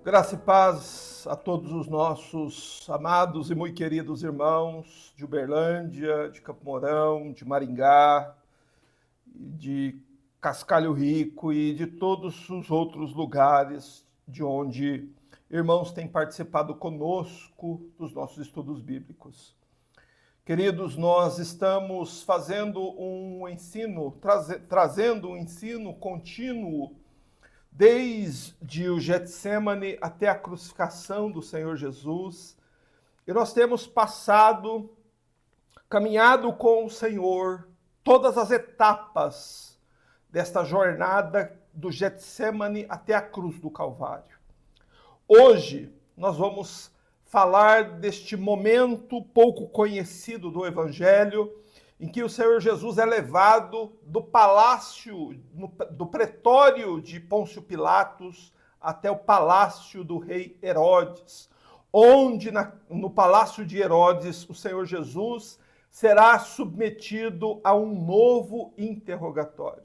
Graça e paz a todos os nossos amados e muito queridos irmãos de Uberlândia, de Campo Mourão, de Maringá, de Cascalho Rico e de todos os outros lugares de onde irmãos têm participado conosco dos nossos estudos bíblicos. Queridos, nós estamos fazendo um ensino, trazendo um ensino contínuo desde o Getsemane até a crucificação do Senhor Jesus. E nós temos caminhado com o Senhor, todas as etapas desta jornada do Getsemane até a cruz do Calvário. Hoje nós vamos falar deste momento pouco conhecido do Evangelho, em que o Senhor Jesus é levado do palácio, do pretório de Pôncio Pilatos até o palácio do rei Herodes, onde no palácio de Herodes o Senhor Jesus será submetido a um novo interrogatório.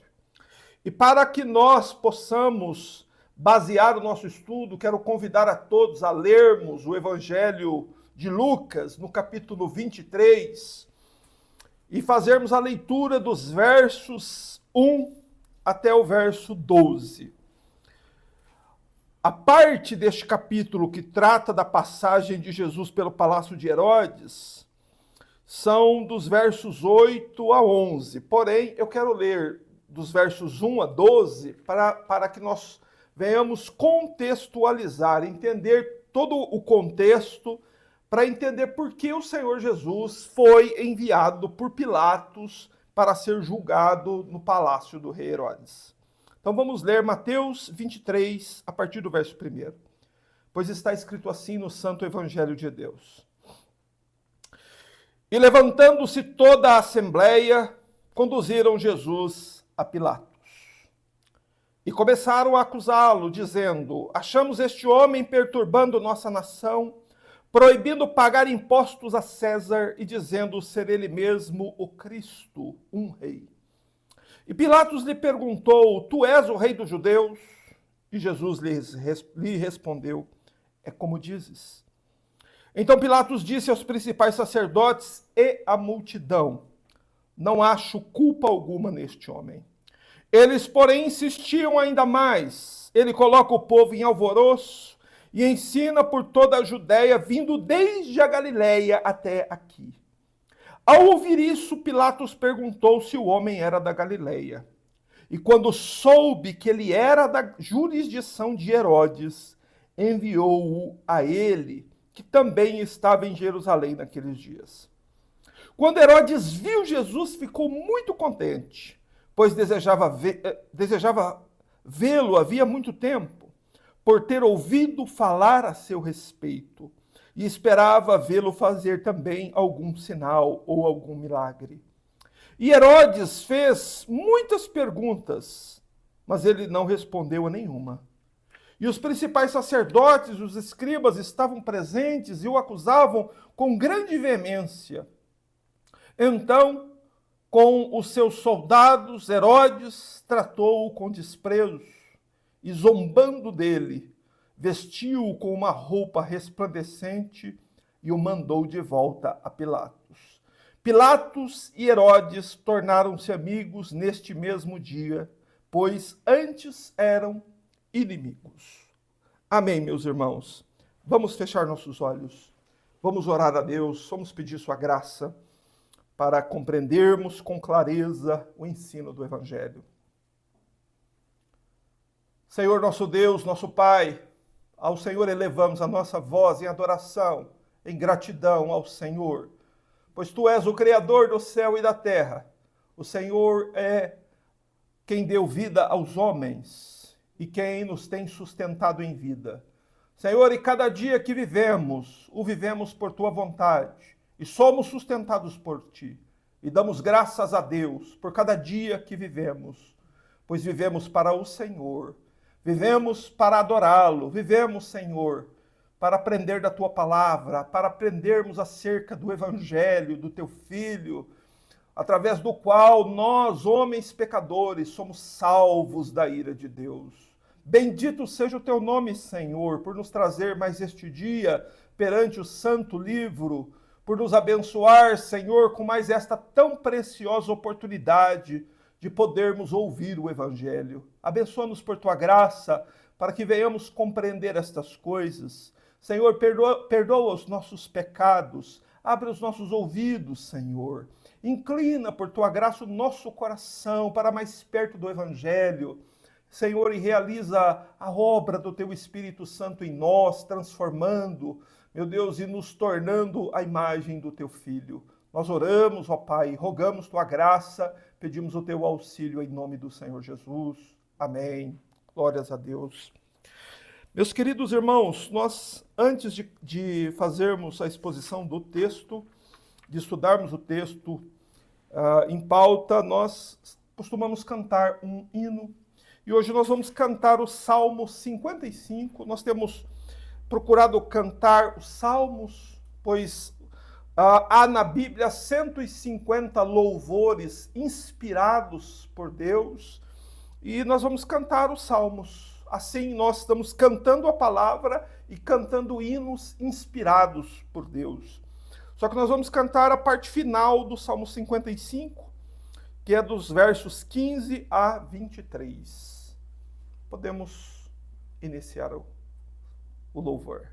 E para que nós possamos basear o nosso estudo, quero convidar a todos a lermos o Evangelho de Lucas, no capítulo 23, e fazermos a leitura dos versos 1 até o verso 12. A parte deste capítulo que trata da passagem de Jesus pelo palácio de Herodes são dos versos 8 a 11. Porém, eu quero ler dos versos 1 a 12 para que nós venhamos contextualizar, entender todo o contexto, para entender por que o Senhor Jesus foi enviado por Pilatos para ser julgado no palácio do rei Herodes. Então vamos ler Mateus 23, a partir do verso 1. Pois está escrito assim no Santo Evangelho de Deus. E levantando-se toda a assembleia, conduziram Jesus a Pilatos. E começaram a acusá-lo, dizendo: achamos este homem perturbando nossa nação, proibindo pagar impostos a César e dizendo ser ele mesmo o Cristo, um rei. E Pilatos lhe perguntou: tu és o rei dos judeus? E Jesus lhe respondeu: é como dizes. Então Pilatos disse aos principais sacerdotes e à multidão: não acho culpa alguma neste homem. Eles, porém, insistiam ainda mais. Ele coloca o povo em alvoroço e ensina por toda a Judéia, vindo desde a Galileia até aqui. Ao ouvir isso, Pilatos perguntou se o homem era da Galileia. E quando soube que ele era da jurisdição de Herodes, enviou-o a ele, que também estava em Jerusalém naqueles dias. Quando Herodes viu Jesus, ficou muito contente, pois desejava vê-lo havia muito tempo, por ter ouvido falar a seu respeito, e esperava vê-lo fazer também algum sinal ou algum milagre. E Herodes fez muitas perguntas, mas ele não respondeu a nenhuma. E os principais sacerdotes, os escribas, estavam presentes e o acusavam com grande veemência. Então, com os seus soldados, Herodes tratou-o com desprezo e, zombando dele, vestiu-o com uma roupa resplandecente e o mandou de volta a Pilatos. Pilatos e Herodes tornaram-se amigos neste mesmo dia, pois antes eram inimigos. Amém, meus irmãos. Vamos fechar nossos olhos. Vamos orar a Deus, vamos pedir sua graça para compreendermos com clareza o ensino do Evangelho. Senhor nosso Deus, nosso Pai, ao Senhor elevamos a nossa voz em adoração, em gratidão ao Senhor, pois Tu és o Criador do céu e da terra. O Senhor é quem deu vida aos homens e quem nos tem sustentado em vida. Senhor, e cada dia que vivemos, o vivemos por Tua vontade. E somos sustentados por Ti. E damos graças a Deus por cada dia que vivemos, pois vivemos para o Senhor. Vivemos para adorá-lo. Vivemos, Senhor, para aprender da Tua palavra, para aprendermos acerca do Evangelho, do Teu Filho, através do qual nós, homens pecadores, somos salvos da ira de Deus. Bendito seja o teu nome, Senhor, por nos trazer mais este dia perante o santo livro, por nos abençoar, Senhor, com mais esta tão preciosa oportunidade de podermos ouvir o Evangelho. Abençoa-nos por tua graça, para que venhamos compreender estas coisas. Senhor, perdoa os nossos pecados, abre os nossos ouvidos, Senhor. Inclina por tua graça o nosso coração para mais perto do Evangelho, Senhor, e realiza a obra do teu Espírito Santo em nós, transformando, meu Deus, e nos tornando a imagem do teu Filho. Nós oramos, ó Pai, rogamos tua graça, pedimos o teu auxílio em nome do Senhor Jesus. Amém. Glórias a Deus. Meus queridos irmãos, nós, antes de fazermos a exposição do texto, de estudarmos o texto em pauta, nós costumamos cantar um hino. E hoje nós vamos cantar o Salmo 55. Nós temos procurado cantar os salmos, pois há na Bíblia 150 louvores inspirados por Deus. E nós vamos cantar os salmos. Assim, nós estamos cantando a palavra e cantando hinos inspirados por Deus. Só que nós vamos cantar a parte final do Salmo 55, que é dos versos 15 a 23. Podemos iniciar o louvor.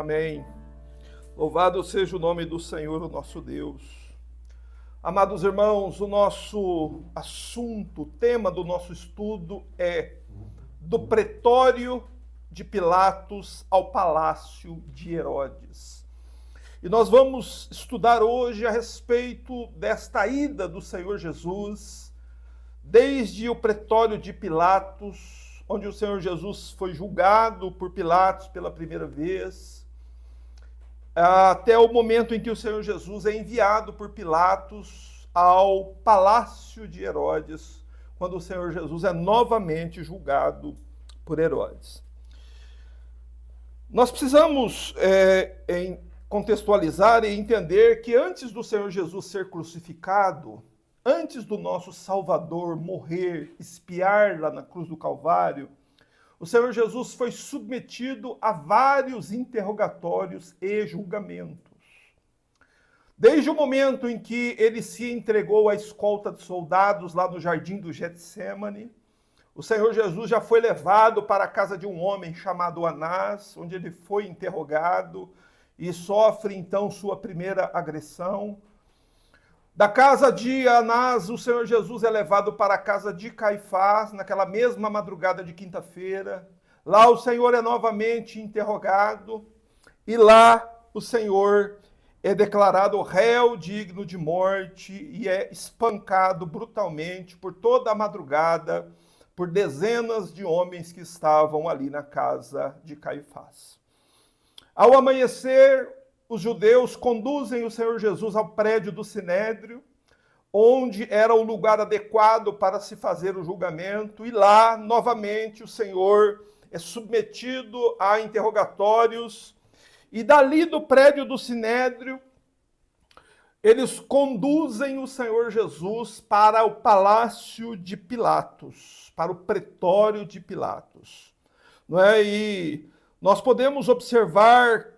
Amém. Louvado seja o nome do Senhor, o nosso Deus. Amados irmãos, o nosso assunto, o tema do nosso estudo é do pretório de Pilatos ao palácio de Herodes. E nós vamos estudar hoje a respeito desta ida do Senhor Jesus, desde o pretório de Pilatos, onde o Senhor Jesus foi julgado por Pilatos pela primeira vez, até o momento em que o Senhor Jesus é enviado por Pilatos ao palácio de Herodes, quando o Senhor Jesus é novamente julgado por Herodes. Nós precisamos contextualizar e entender que antes do Senhor Jesus ser crucificado, antes do nosso Salvador morrer, expiar lá na cruz do Calvário, o Senhor Jesus foi submetido a vários interrogatórios e julgamentos. Desde o momento em que ele se entregou à escolta de soldados lá no jardim do Getsêmani, o Senhor Jesus já foi levado para a casa de um homem chamado Anás, onde ele foi interrogado e sofre então sua primeira agressão. Da casa de Anás, o Senhor Jesus é levado para a casa de Caifás, naquela mesma madrugada de quinta-feira. Lá o Senhor é novamente interrogado e lá o Senhor é declarado réu digno de morte e é espancado brutalmente por toda a madrugada por dezenas de homens que estavam ali na casa de Caifás. Ao amanhecer, os judeus conduzem o Senhor Jesus ao prédio do Sinédrio, onde era o lugar adequado para se fazer o julgamento, e lá, novamente, o Senhor é submetido a interrogatórios, e dali do prédio do Sinédrio, eles conduzem o Senhor Jesus para o palácio de Pilatos, para o pretório de Pilatos. Não é? E nós podemos observar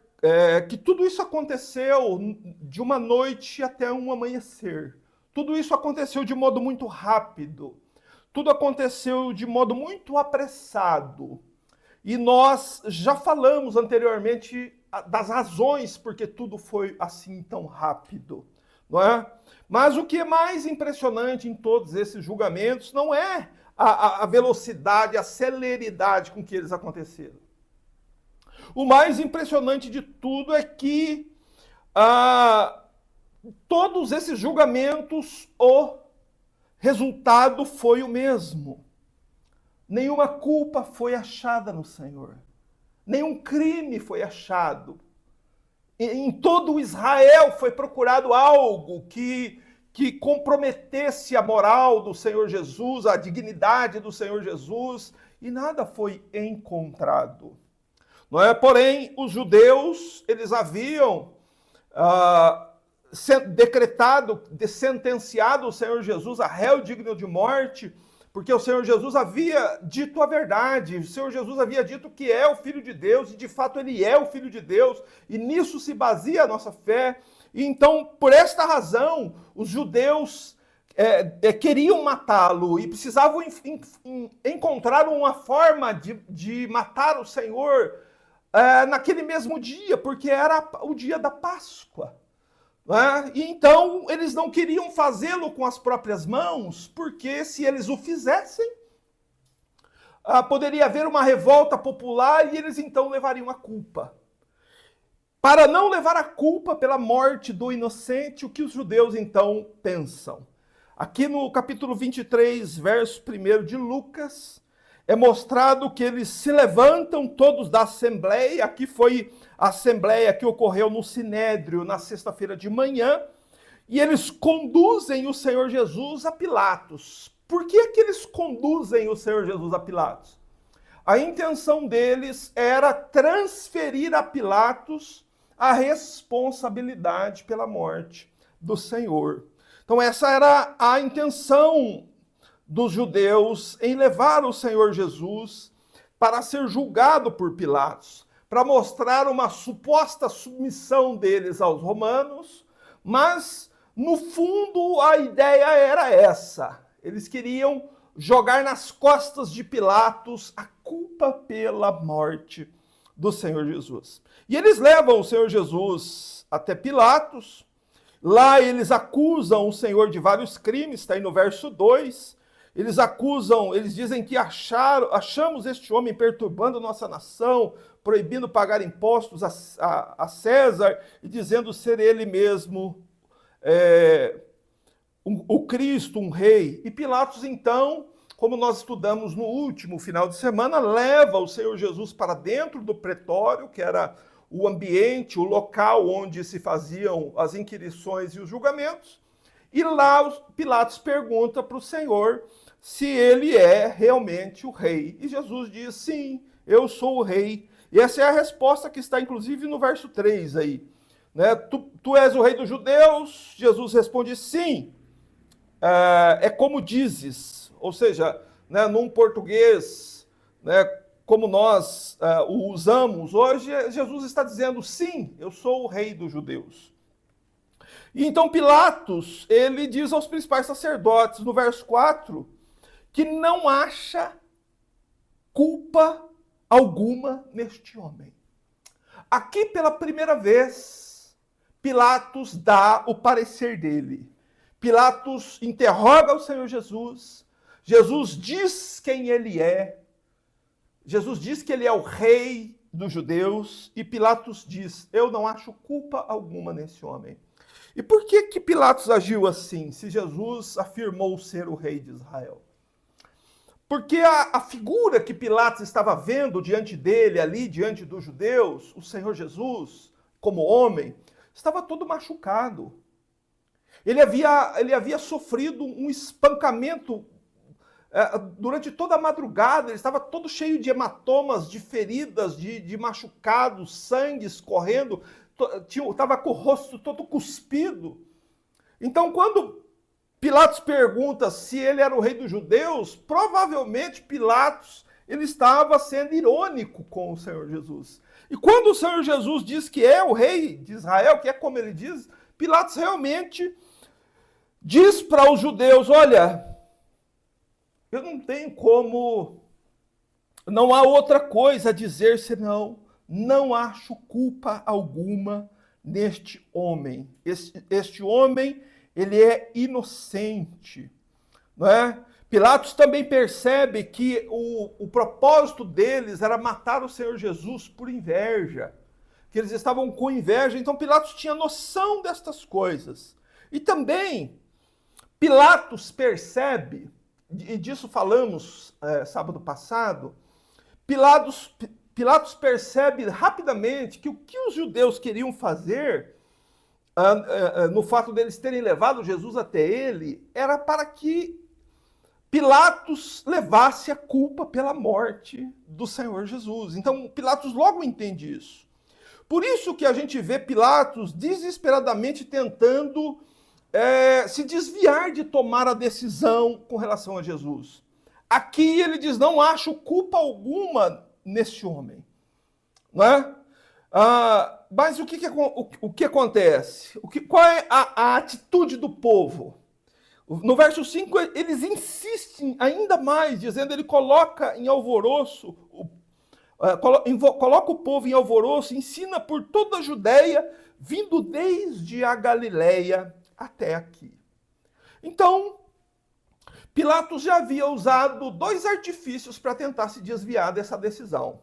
que tudo isso aconteceu de uma noite até um amanhecer. Tudo isso aconteceu de modo muito rápido. Tudo aconteceu de modo muito apressado. E nós já falamos anteriormente das razões porque tudo foi assim tão rápido, não é? Mas o que é mais impressionante em todos esses julgamentos não é a velocidade, a celeridade com que eles aconteceram. O mais impressionante de tudo é que todos esses julgamentos, o resultado foi o mesmo. Nenhuma culpa foi achada no Senhor. Nenhum crime foi achado. Em todo Israel foi procurado algo que comprometesse a moral do Senhor Jesus, a dignidade do Senhor Jesus, e nada foi encontrado. Não é? Porém, os judeus, eles haviam sentenciado o Senhor Jesus a réu digno de morte, porque o Senhor Jesus havia dito a verdade, o Senhor Jesus havia dito que é o Filho de Deus, e de fato ele é o Filho de Deus, e nisso se baseia a nossa fé. E então, por esta razão, os judeus queriam matá-lo e precisavam encontrar uma forma de matar o Senhor naquele mesmo dia, porque era o dia da Páscoa. E então eles não queriam fazê-lo com as próprias mãos, porque se eles o fizessem, poderia haver uma revolta popular e eles então levariam a culpa. Para não levar a culpa pela morte do inocente, o que os judeus então pensam? Aqui no capítulo 23, verso 1 de Lucas, é mostrado que eles se levantam todos da assembleia. Aqui foi a assembleia que ocorreu no Sinédrio na sexta-feira de manhã, e eles conduzem o Senhor Jesus a Pilatos. Por que que eles conduzem o Senhor Jesus a Pilatos? A intenção deles era transferir a Pilatos a responsabilidade pela morte do Senhor. Então essa era a intenção dos judeus em levar o Senhor Jesus para ser julgado por Pilatos, para mostrar uma suposta submissão deles aos romanos, mas no fundo a ideia era essa. Eles queriam jogar nas costas de Pilatos a culpa pela morte do Senhor Jesus. E eles levam o Senhor Jesus até Pilatos. Lá eles acusam o Senhor de vários crimes, está aí no verso 2. Eles acusam, eles dizem que achamos este homem perturbando nossa nação, proibindo pagar impostos a César e dizendo ser ele mesmo o Cristo, um rei. E Pilatos, então, como nós estudamos no último final de semana, leva o Senhor Jesus para dentro do pretório, que era o ambiente, o local onde se faziam as inquirições e os julgamentos. E lá Pilatos pergunta para o Senhor se ele é realmente o rei. E Jesus diz, sim, eu sou o rei. E essa é a resposta que está, inclusive, no verso 3 aí. Né? Tu és o rei dos judeus? Jesus responde, sim, é como dizes. Ou seja, né, num português, né, como nós o usamos hoje, Jesus está dizendo, sim, eu sou o rei dos judeus. E então Pilatos, ele diz aos principais sacerdotes, no verso 4, que não acha culpa alguma neste homem. Aqui, pela primeira vez, Pilatos dá o parecer dele. Pilatos interroga o Senhor Jesus. Jesus diz quem ele é. Jesus diz que ele é o rei dos judeus. E Pilatos diz, eu não acho culpa alguma nesse homem. E por que Pilatos agiu assim, se Jesus afirmou ser o rei de Israel? Porque a figura que Pilatos estava vendo diante dele, ali, diante dos judeus, o Senhor Jesus, como homem, estava todo machucado. Ele havia sofrido um espancamento durante toda a madrugada, ele estava todo cheio de hematomas, de feridas, de machucados, sangue escorrendo, estava com o rosto todo cuspido. Então, quando Pilatos pergunta se ele era o rei dos judeus, provavelmente Pilatos ele estava sendo irônico com o Senhor Jesus. E quando o Senhor Jesus diz que é o rei de Israel, que é como ele diz, Pilatos realmente diz para os judeus, olha, eu não tenho como, não há outra coisa a dizer senão, não acho culpa alguma neste homem. Este homem, ele é inocente, não é? Pilatos também percebe que o propósito deles era matar o Senhor Jesus por inveja, que eles estavam com inveja, então Pilatos tinha noção destas coisas. E também Pilatos percebe, e disso falamos sábado passado, Pilatos percebe rapidamente que o que os judeus queriam fazer, no fato deles terem levado Jesus até ele, era para que Pilatos levasse a culpa pela morte do Senhor Jesus. Então Pilatos logo entende isso. Por isso que a gente vê Pilatos desesperadamente tentando se desviar de tomar a decisão com relação a Jesus. Aqui ele diz, não acho culpa alguma neste homem. Não é? Mas o que acontece? Qual é a atitude do povo? No verso 5, eles insistem ainda mais, dizendo, ele coloca em alvoroço, coloca o povo em alvoroço, ensina por toda a Judéia, vindo desde a Galileia até aqui. Então, Pilatos já havia usado 2 artifícios para tentar se desviar dessa decisão.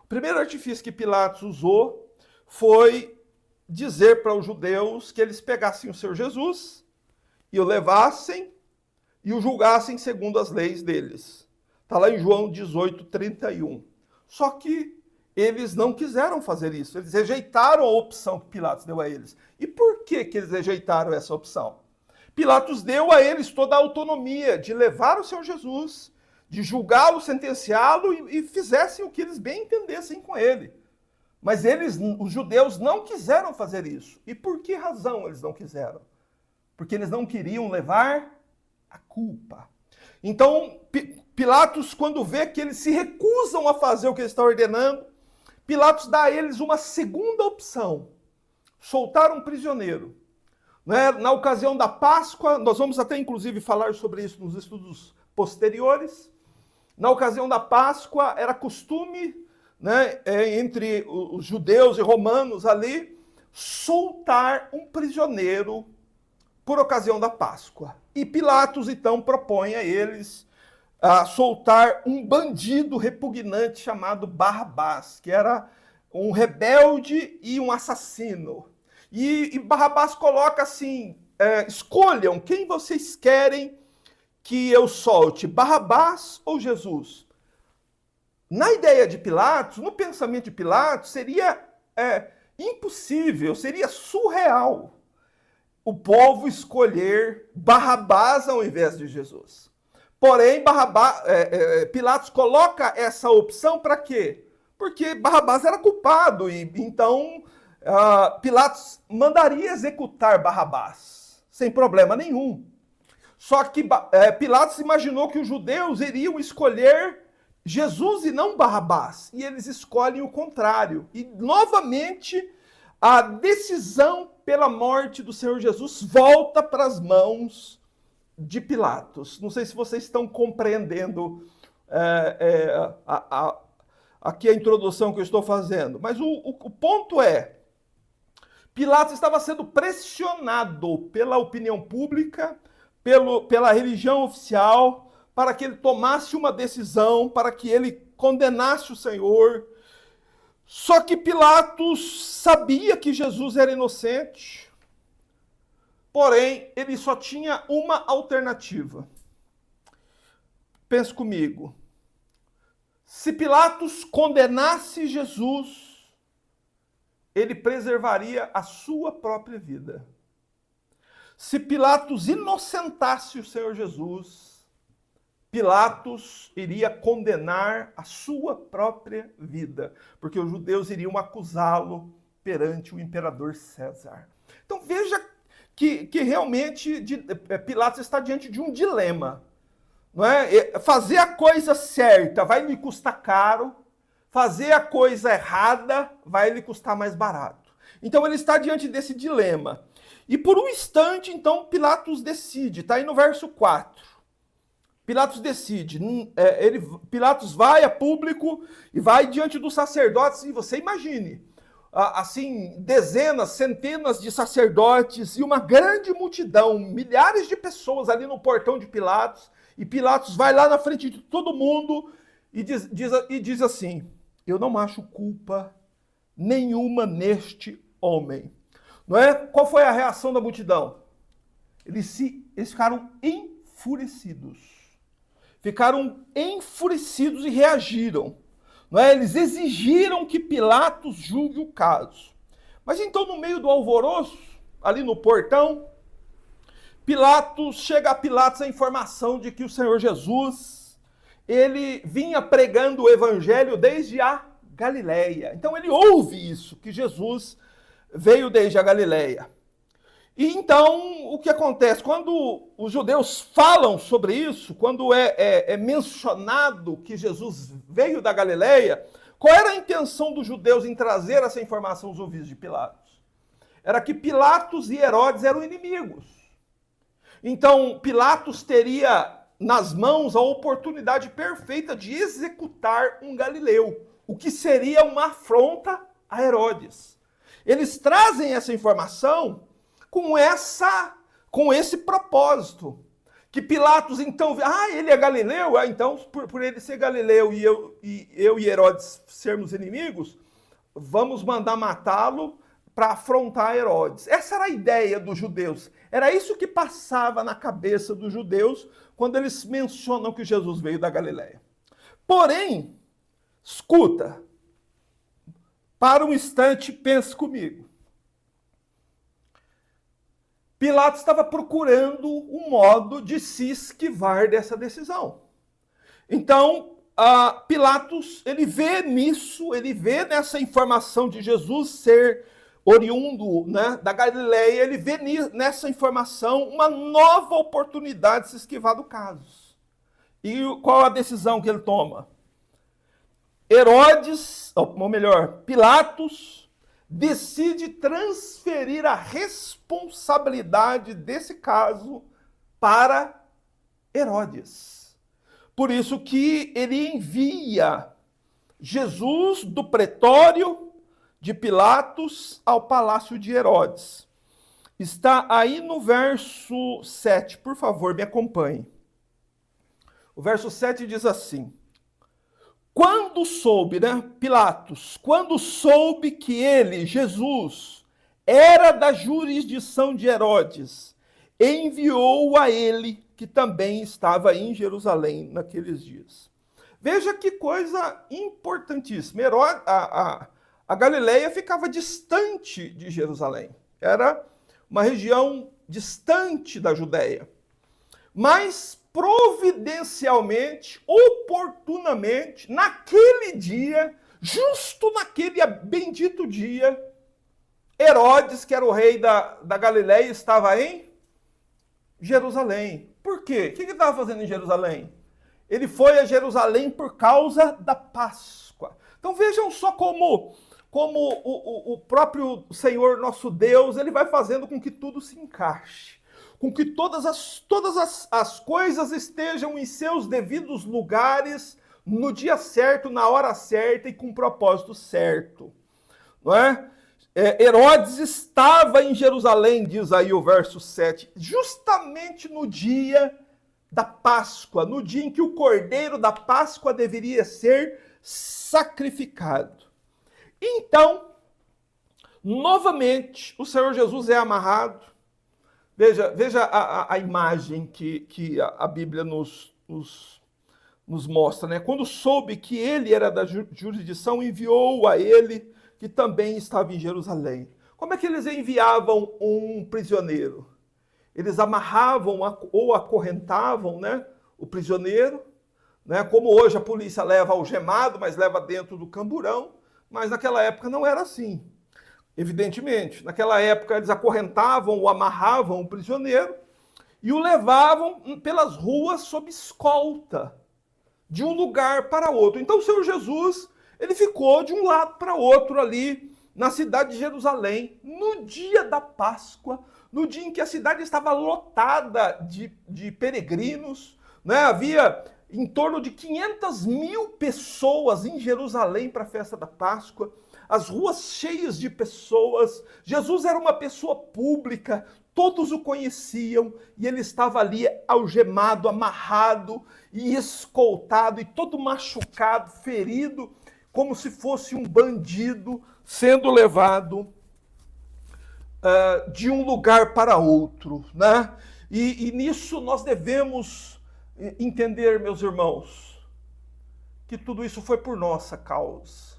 O primeiro artifício que Pilatos usou foi dizer para os judeus que eles pegassem o Senhor Jesus e o levassem e o julgassem segundo as leis deles. Está lá em João 18:31. Só que eles não quiseram fazer isso. Eles rejeitaram a opção que Pilatos deu a eles. E por que eles rejeitaram essa opção? Pilatos deu a eles toda a autonomia de levar o Senhor Jesus, de julgá-lo, sentenciá-lo e fizessem o que eles bem entendessem com ele. Mas os judeus, não quiseram fazer isso. E por que razão eles não quiseram? Porque eles não queriam levar a culpa. Então, Pilatos, quando vê que eles se recusam a fazer o que ele está ordenando, Pilatos dá a eles uma segunda opção: soltar um prisioneiro. Na ocasião da Páscoa, nós vamos até inclusive falar sobre isso nos estudos posteriores. Na ocasião da Páscoa, era costume, né, entre os judeus e romanos ali, soltar um prisioneiro por ocasião da Páscoa. E Pilatos, então, propõe a eles soltar um bandido repugnante chamado Barrabás, que era um rebelde e um assassino. E Barrabás coloca assim, escolham quem vocês querem que eu solte, Barrabás ou Jesus? Na ideia de Pilatos, no pensamento de Pilatos, seria impossível, seria surreal o povo escolher Barrabás ao invés de Jesus. Porém, Pilatos coloca essa opção para quê? Porque Barrabás era culpado e então Pilatos mandaria executar Barrabás sem problema nenhum. Só que Pilatos imaginou que os judeus iriam escolher Jesus e não Barrabás. E eles escolhem o contrário. E, novamente, a decisão pela morte do Senhor Jesus volta para as mãos de Pilatos. Não sei se vocês estão compreendendo aqui a introdução que eu estou fazendo. Mas o ponto é, Pilatos estava sendo pressionado pela opinião pública, pela religião oficial, para que ele tomasse uma decisão, para que ele condenasse o Senhor. Só que Pilatos sabia que Jesus era inocente, porém, ele só tinha uma alternativa. Pense comigo. Se Pilatos condenasse Jesus, ele preservaria a sua própria vida. Se Pilatos inocentasse o Senhor Jesus, Pilatos iria condenar a sua própria vida, porque os judeus iriam acusá-lo perante o imperador César. Então veja que realmente Pilatos está diante de um dilema. Não é? Fazer a coisa certa vai lhe custar caro, fazer a coisa errada vai lhe custar mais barato. Então ele está diante desse dilema. E por um instante, então, Pilatos decide, está aí no verso 4. Pilatos decide, Pilatos vai a público e vai diante dos sacerdotes, e você imagine, assim, dezenas, centenas de sacerdotes e uma grande multidão, milhares de pessoas ali no portão de Pilatos, e Pilatos vai lá na frente de todo mundo e diz assim, eu não acho culpa nenhuma neste homem. Não é? Qual foi a reação da multidão? Eles ficaram enfurecidos. Ficaram enfurecidos e reagiram. Não é? Eles exigiram que Pilatos julgue o caso. Mas então, no meio do alvoroço, ali no portão, chega a Pilatos a informação de que o Senhor Jesus, ele vinha pregando o evangelho desde a Galileia. Então ele ouve isso, que Jesus veio desde a Galileia. E então, o que acontece? Quando os judeus falam sobre isso, quando é mencionado que Jesus veio da Galileia, qual era a intenção dos judeus em trazer essa informação aos ouvidos de Pilatos? Era que Pilatos e Herodes eram inimigos. Então, Pilatos teria nas mãos a oportunidade perfeita de executar um galileu, o que seria uma afronta a Herodes. Eles trazem essa informação com esse propósito. Que Pilatos, então, ele é galileu? Então, por ele ser galileu e eu e Herodes sermos inimigos, vamos mandar matá-lo para afrontar Herodes. Essa era a ideia dos judeus. Era isso que passava na cabeça dos judeus quando eles mencionam que Jesus veio da Galileia. Porém, escuta, para um instante, pense comigo. Pilatos estava procurando um modo de se esquivar dessa decisão. Então, Pilatos, ele vê nisso, ele vê nessa informação de Jesus ser oriundo, né, da Galileia, ele vê nessa informação uma nova oportunidade de se esquivar do caso. E qual a decisão que ele toma? Pilatos decide transferir a responsabilidade desse caso para Herodes. Por isso que ele envia Jesus do pretório de Pilatos ao palácio de Herodes. Está aí no verso 7, por favor, me acompanhe. O verso 7 diz assim: quando soube, Pilatos, quando soube que ele, Jesus, era da jurisdição de Herodes, enviou a ele, que também estava em Jerusalém naqueles dias. Veja que coisa importantíssima. A Galileia ficava distante de Jerusalém. Era uma região distante da Judéia. Mas providencialmente, oportunamente, naquele dia, justo naquele bendito dia, Herodes, que era o rei da Galileia, estava em Jerusalém. Por quê? O que ele estava fazendo em Jerusalém? Ele foi a Jerusalém por causa da Páscoa. Então vejam só como o próprio Senhor nosso Deus, ele vai fazendo com que tudo se encaixe, com que todas as coisas estejam em seus devidos lugares, no dia certo, na hora certa e com o propósito certo. Não é? Herodes estava em Jerusalém, diz aí o verso 7, justamente no dia da Páscoa, no dia em que o cordeiro da Páscoa deveria ser sacrificado. Então, novamente, o Senhor Jesus é amarrado. Veja a imagem que a Bíblia nos mostra, né? Quando soube que ele era da jurisdição, enviou a ele, que também estava em Jerusalém. Como é que eles enviavam um prisioneiro? Eles amarravam ou acorrentavam, né, o prisioneiro, né, como hoje a polícia leva algemado, mas leva dentro do camburão, mas naquela época não era assim. Evidentemente, naquela época eles acorrentavam ou amarravam o prisioneiro e o levavam pelas ruas sob escolta, de um lugar para outro. Então o Senhor Jesus, ele ficou de um lado para outro ali na cidade de Jerusalém, no dia da Páscoa, no dia em que a cidade estava lotada de peregrinos, né? Havia em torno de 500 mil pessoas em Jerusalém para a festa da Páscoa, as ruas cheias de pessoas. Jesus era uma pessoa pública, todos o conheciam, e ele estava ali algemado, amarrado e escoltado, e todo machucado, ferido, como se fosse um bandido sendo levado de um lugar para outro, né? E nisso nós devemos entender, meus irmãos, que tudo isso foi por nossa causa,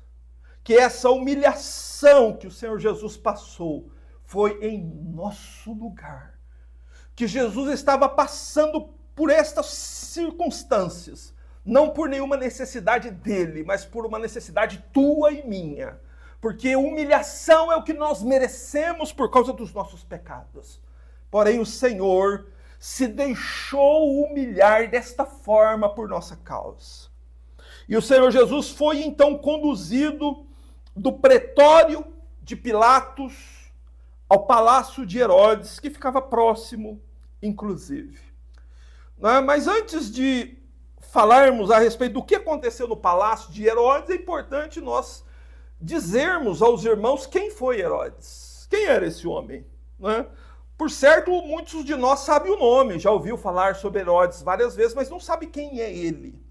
que essa humilhação que o Senhor Jesus passou foi em nosso lugar, que Jesus estava passando por estas circunstâncias, não por nenhuma necessidade dele, mas por uma necessidade tua e minha, porque humilhação é o que nós merecemos por causa dos nossos pecados. Porém, o Senhor se deixou humilhar desta forma por nossa causa. E o Senhor Jesus foi então conduzido do pretório de Pilatos ao palácio de Herodes, que ficava próximo, inclusive. Mas antes de falarmos a respeito do que aconteceu no palácio de Herodes, é importante nós dizermos aos irmãos quem foi Herodes. Quem era esse homem? Por certo, muitos de nós sabem o nome, já ouviu falar sobre Herodes várias vezes, mas não sabe quem é ele.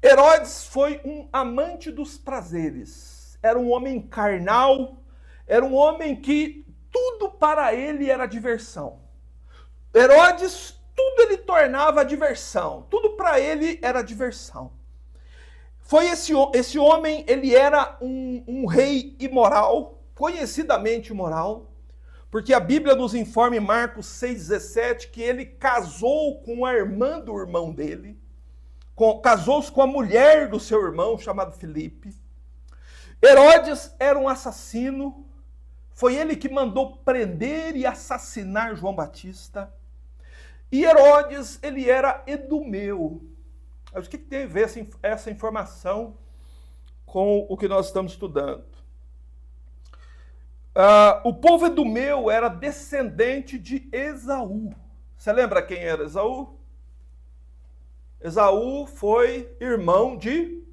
Herodes foi um amante dos prazeres, era um homem carnal, era um homem que tudo para ele era diversão. Herodes, tudo ele tornava diversão, tudo para ele era diversão. Foi esse homem, ele era um rei imoral, conhecidamente imoral, porque a Bíblia nos informa em Marcos 6,17 que ele casou com a irmã do irmão dele, casou-se com a mulher do seu irmão, chamado Filipe. Herodes era um assassino, foi ele que mandou prender e assassinar João Batista. E Herodes, ele era edumeu. Mas o que tem a ver essa informação com o que nós estamos estudando? O povo edumeu era descendente de Esaú. Você lembra quem era Esaú? Esaú foi irmão de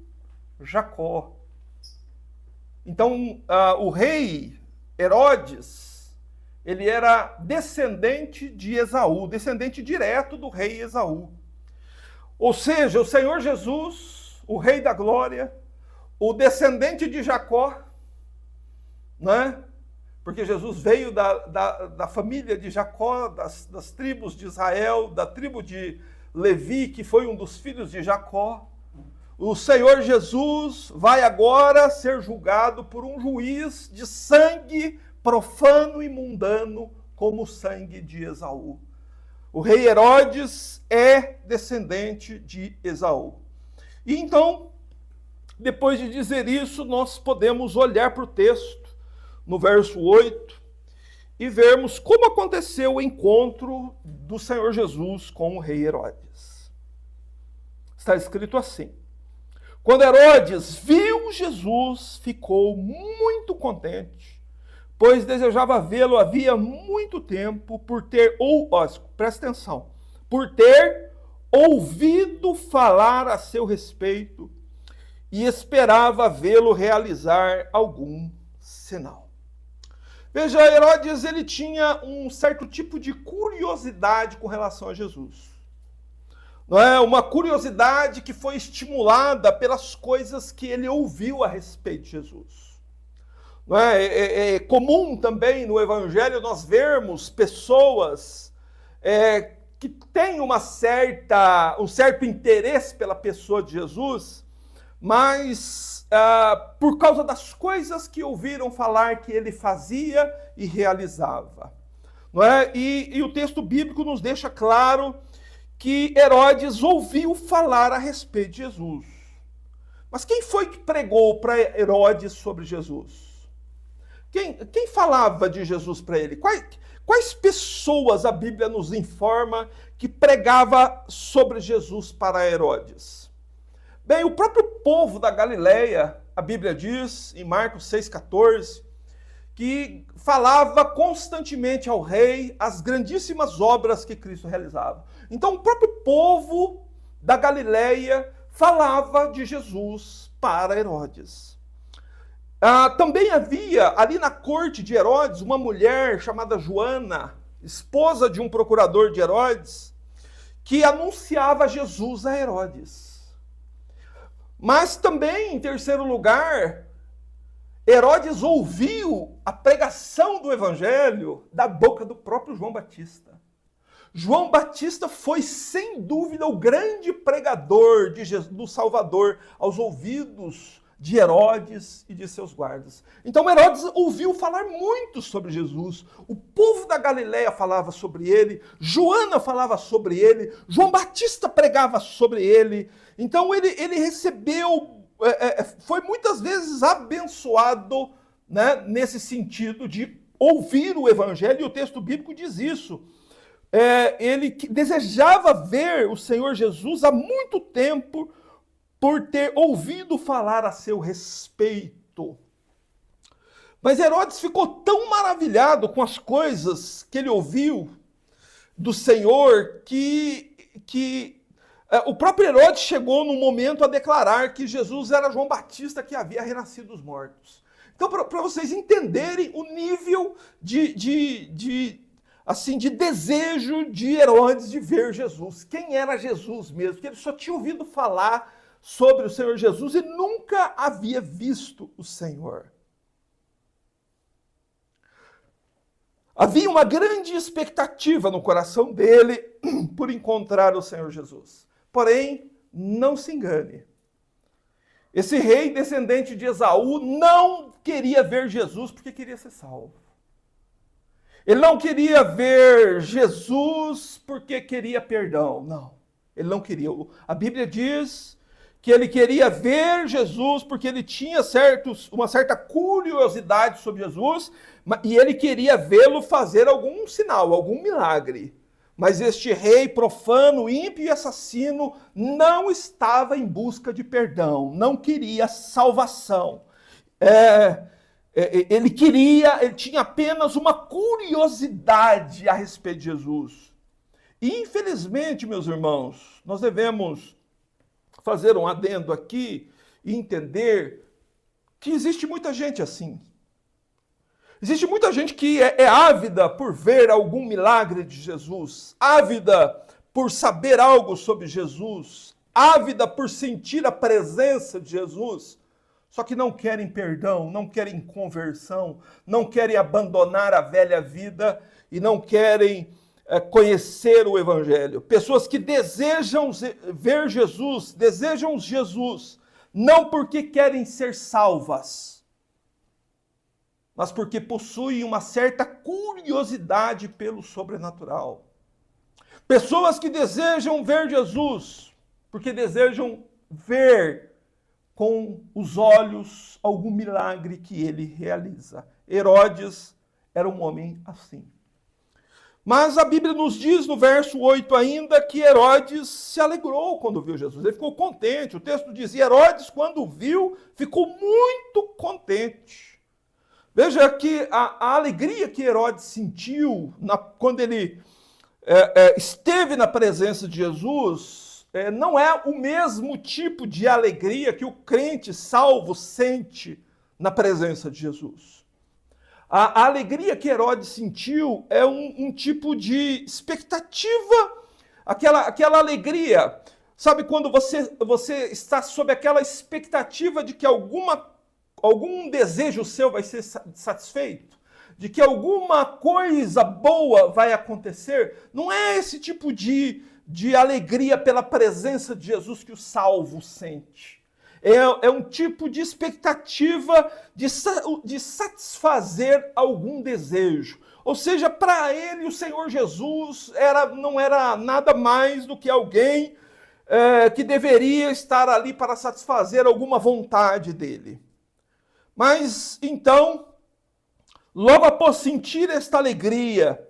Jacó. Então, o rei Herodes, ele era descendente de Esaú, descendente direto do rei Esaú. Ou seja, o Senhor Jesus, o rei da glória, o descendente de Jacó, né? Porque Jesus veio da família de Jacó, das tribos de Israel, da tribo de Levi, que foi um dos filhos de Jacó. O Senhor Jesus vai agora ser julgado por um juiz de sangue profano e mundano, como o sangue de Esaú. O rei Herodes é descendente de Esaú. E então, depois de dizer isso, nós podemos olhar para o texto, no verso 8, e vermos como aconteceu o encontro do Senhor Jesus com o rei Herodes. Está escrito assim: quando Herodes viu Jesus, ficou muito contente, pois desejava vê-lo havia muito tempo, presta atenção, por ter ouvido falar a seu respeito e esperava vê-lo realizar algum sinal. Veja, Herodes, ele tinha um certo tipo de curiosidade com relação a Jesus. Não é? Uma curiosidade que foi estimulada pelas coisas que ele ouviu a respeito de Jesus. Não é? É comum também no Evangelho nós vermos pessoas que têm um certo interesse pela pessoa de Jesus, mas por causa das coisas que ouviram falar que ele fazia e realizava. Não é? E o texto bíblico nos deixa claro que Herodes ouviu falar a respeito de Jesus. Mas quem foi que pregou para Herodes sobre Jesus? Quem falava de Jesus para ele? Quais pessoas a Bíblia nos informa que pregava sobre Jesus para Herodes? Bem, o próprio povo da Galileia, a Bíblia diz, em Marcos 6,14, que falava constantemente ao rei as grandíssimas obras que Cristo realizava. Então, o próprio povo da Galileia falava de Jesus para Herodes. Também havia ali na corte de Herodes uma mulher chamada Joana, esposa de um procurador de Herodes, que anunciava Jesus a Herodes. Mas também, em terceiro lugar, Herodes ouviu a pregação do evangelho da boca do próprio João Batista. João Batista foi, sem dúvida, o grande pregador do Salvador aos ouvidos de Herodes e de seus guardas. Então Herodes ouviu falar muito sobre Jesus. O povo da Galileia falava sobre ele, Joana falava sobre ele, João Batista pregava sobre ele. Então ele recebeu, foi muitas vezes abençoado, né, nesse sentido de ouvir o evangelho, e o texto bíblico diz isso. Ele desejava ver o Senhor Jesus há muito tempo, por ter ouvido falar a seu respeito. Mas Herodes ficou tão maravilhado com as coisas que ele ouviu do Senhor que o próprio Herodes chegou no momento a declarar que Jesus era João Batista que havia renascido dos mortos. Então, para vocês entenderem o nível de desejo de Herodes de ver Jesus. Quem era Jesus mesmo? Porque ele só tinha ouvido falar sobre o Senhor Jesus e nunca havia visto o Senhor. Havia uma grande expectativa no coração dele por encontrar o Senhor Jesus. Porém, não se engane. Esse rei descendente de Esaú não queria ver Jesus porque queria ser salvo. Ele não queria ver Jesus porque queria perdão. Não, ele não queria. A Bíblia diz que ele queria ver Jesus porque ele tinha uma certa curiosidade sobre Jesus e ele queria vê-lo fazer algum sinal, algum milagre. Mas este rei profano, ímpio e assassino não estava em busca de perdão, não queria salvação. Ele tinha apenas uma curiosidade a respeito de Jesus. E infelizmente, meus irmãos, nós devemos fazer um adendo aqui e entender que existe muita gente assim. Existe muita gente que é ávida por ver algum milagre de Jesus, ávida por saber algo sobre Jesus, ávida por sentir a presença de Jesus, só que não querem perdão, não querem conversão, não querem abandonar a velha vida e não querem conhecer o Evangelho. Pessoas que desejam ver Jesus, desejam Jesus, não porque querem ser salvas, mas porque possuem uma certa curiosidade pelo sobrenatural. Pessoas que desejam ver Jesus, porque desejam ver com os olhos algum milagre que ele realiza. Herodes era um homem assim. Mas a Bíblia nos diz no verso 8 ainda que Herodes se alegrou quando viu Jesus. Ele ficou contente. O texto diz, Herodes, quando viu, ficou muito contente. Veja que a alegria que Herodes sentiu quando ele esteve na presença de Jesus não é o mesmo tipo de alegria que o crente salvo sente na presença de Jesus. A alegria que Herodes sentiu é um tipo de expectativa, aquela alegria. Sabe quando você está sob aquela expectativa de que algum desejo seu vai ser satisfeito? De que alguma coisa boa vai acontecer? Não é esse tipo de alegria pela presença de Jesus que o salvo sente. É um tipo de expectativa de satisfazer algum desejo. Ou seja, para ele o Senhor Jesus não era nada mais do que alguém que deveria estar ali para satisfazer alguma vontade dele. Mas então, logo após sentir esta alegria,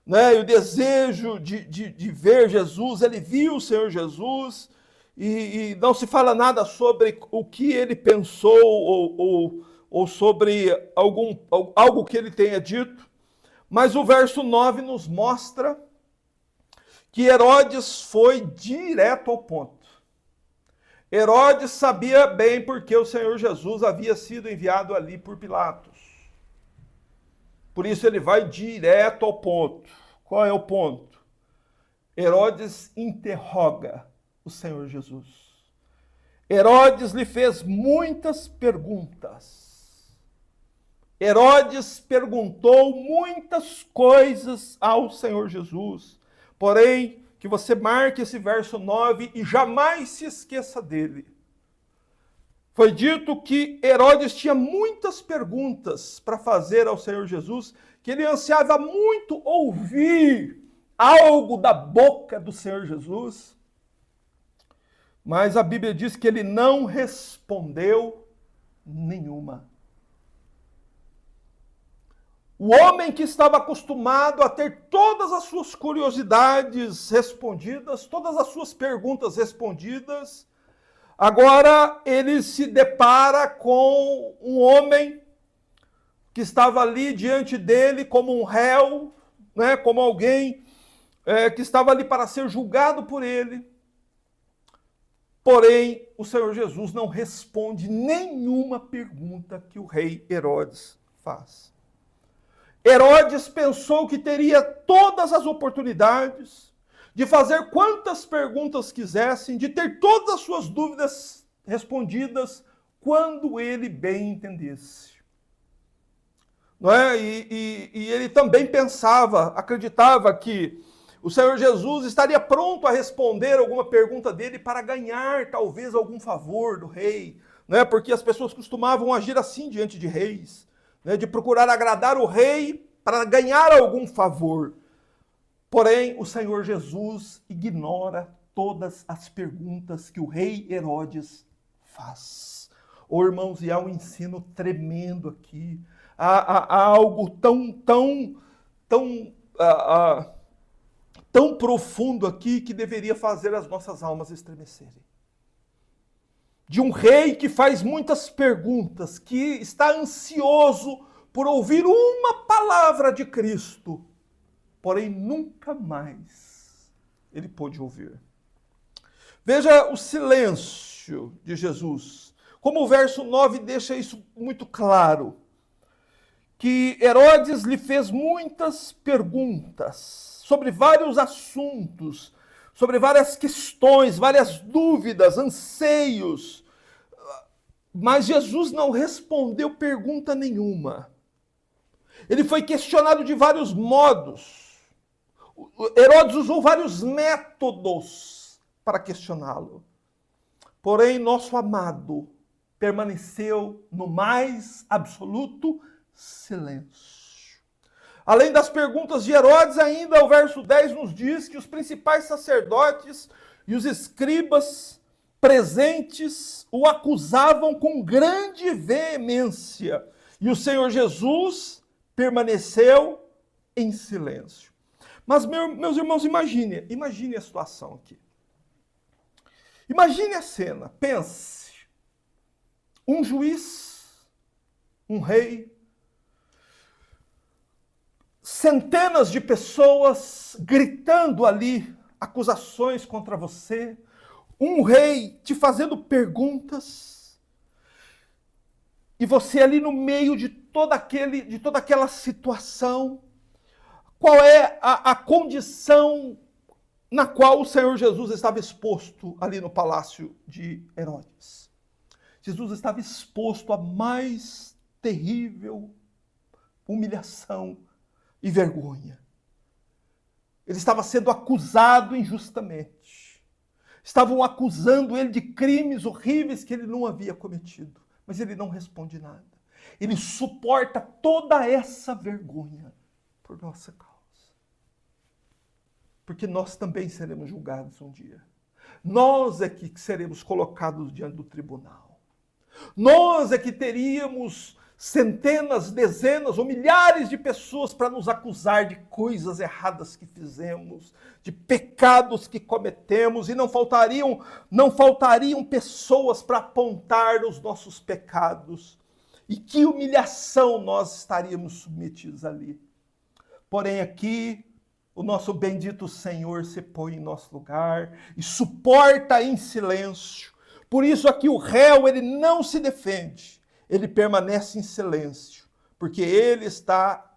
né, e o desejo de ver Jesus, ele viu o Senhor Jesus, e não se fala nada sobre o que ele pensou ou sobre algo que ele tenha dito, mas o verso 9 nos mostra que Herodes foi direto ao ponto. Herodes sabia bem porque o Senhor Jesus havia sido enviado ali por Pilatos. Por isso ele vai direto ao ponto. Qual é o ponto? Herodes interroga o Senhor Jesus. Herodes lhe fez muitas perguntas. Herodes perguntou muitas coisas ao Senhor Jesus. Porém, que você marque esse verso 9 e jamais se esqueça dele. Foi dito que Herodes tinha muitas perguntas para fazer ao Senhor Jesus, que ele ansiava muito ouvir algo da boca do Senhor Jesus. Mas a Bíblia diz que ele não respondeu nenhuma. O homem que estava acostumado a ter todas as suas curiosidades respondidas, todas as suas perguntas respondidas, agora ele se depara com um homem que estava ali diante dele como um réu, né, como alguém que estava ali para ser julgado por ele. Porém, o Senhor Jesus não responde nenhuma pergunta que o rei Herodes faz. Herodes pensou que teria todas as oportunidades de fazer quantas perguntas quisessem, de ter todas as suas dúvidas respondidas quando ele bem entendesse. Não é? E ele também acreditava que o Senhor Jesus estaria pronto a responder alguma pergunta dele para ganhar talvez algum favor do rei, não é? Porque as pessoas costumavam agir assim diante de reis, né? De procurar agradar o rei para ganhar algum favor. Porém, o Senhor Jesus ignora todas as perguntas que o rei Herodes faz. Oh, irmãos, e há um ensino tremendo aqui. Há algo tão profundo aqui que deveria fazer as nossas almas estremecerem. De um rei que faz muitas perguntas, que está ansioso por ouvir uma palavra de Cristo, porém nunca mais ele pôde ouvir. Veja o silêncio de Jesus. como o verso 9 deixa isso muito claro, que Herodes lhe fez muitas perguntas sobre vários assuntos, sobre várias questões, várias dúvidas, anseios, mas Jesus não respondeu pergunta nenhuma. Ele foi questionado de vários modos. Herodes usou vários métodos para questioná-lo. Porém, nosso amado permaneceu no mais absoluto silêncio. Além das perguntas de Herodes, ainda o verso 10 nos diz que os principais sacerdotes e os escribas presentes o acusavam com grande veemência. E o Senhor Jesus permaneceu em silêncio. Mas, meus irmãos, imagine a situação aqui. Imagine a cena, pense. Um juiz, um rei, centenas de pessoas gritando ali acusações contra você, um rei te fazendo perguntas, e você ali no meio de toda aquela situação. Qual é a condição na qual o Senhor Jesus estava exposto ali no palácio de Herodes? Jesus estava exposto à mais terrível humilhação e vergonha. Ele estava sendo acusado injustamente. Estavam acusando ele de crimes horríveis que ele não havia cometido. Mas ele não responde nada. Ele suporta toda essa vergonha por nossa causa. Porque nós também seremos julgados um dia. Nós é que seremos colocados diante do tribunal. Nós é que teríamos centenas, dezenas ou milhares de pessoas para nos acusar de coisas erradas que fizemos, de pecados que cometemos, e não faltariam pessoas para apontar os nossos pecados. E que humilhação nós estaríamos submetidos ali. Porém, aqui, o nosso bendito Senhor se põe em nosso lugar e suporta em silêncio. Por isso aqui o réu, ele não se defende. Ele permanece em silêncio, porque ele está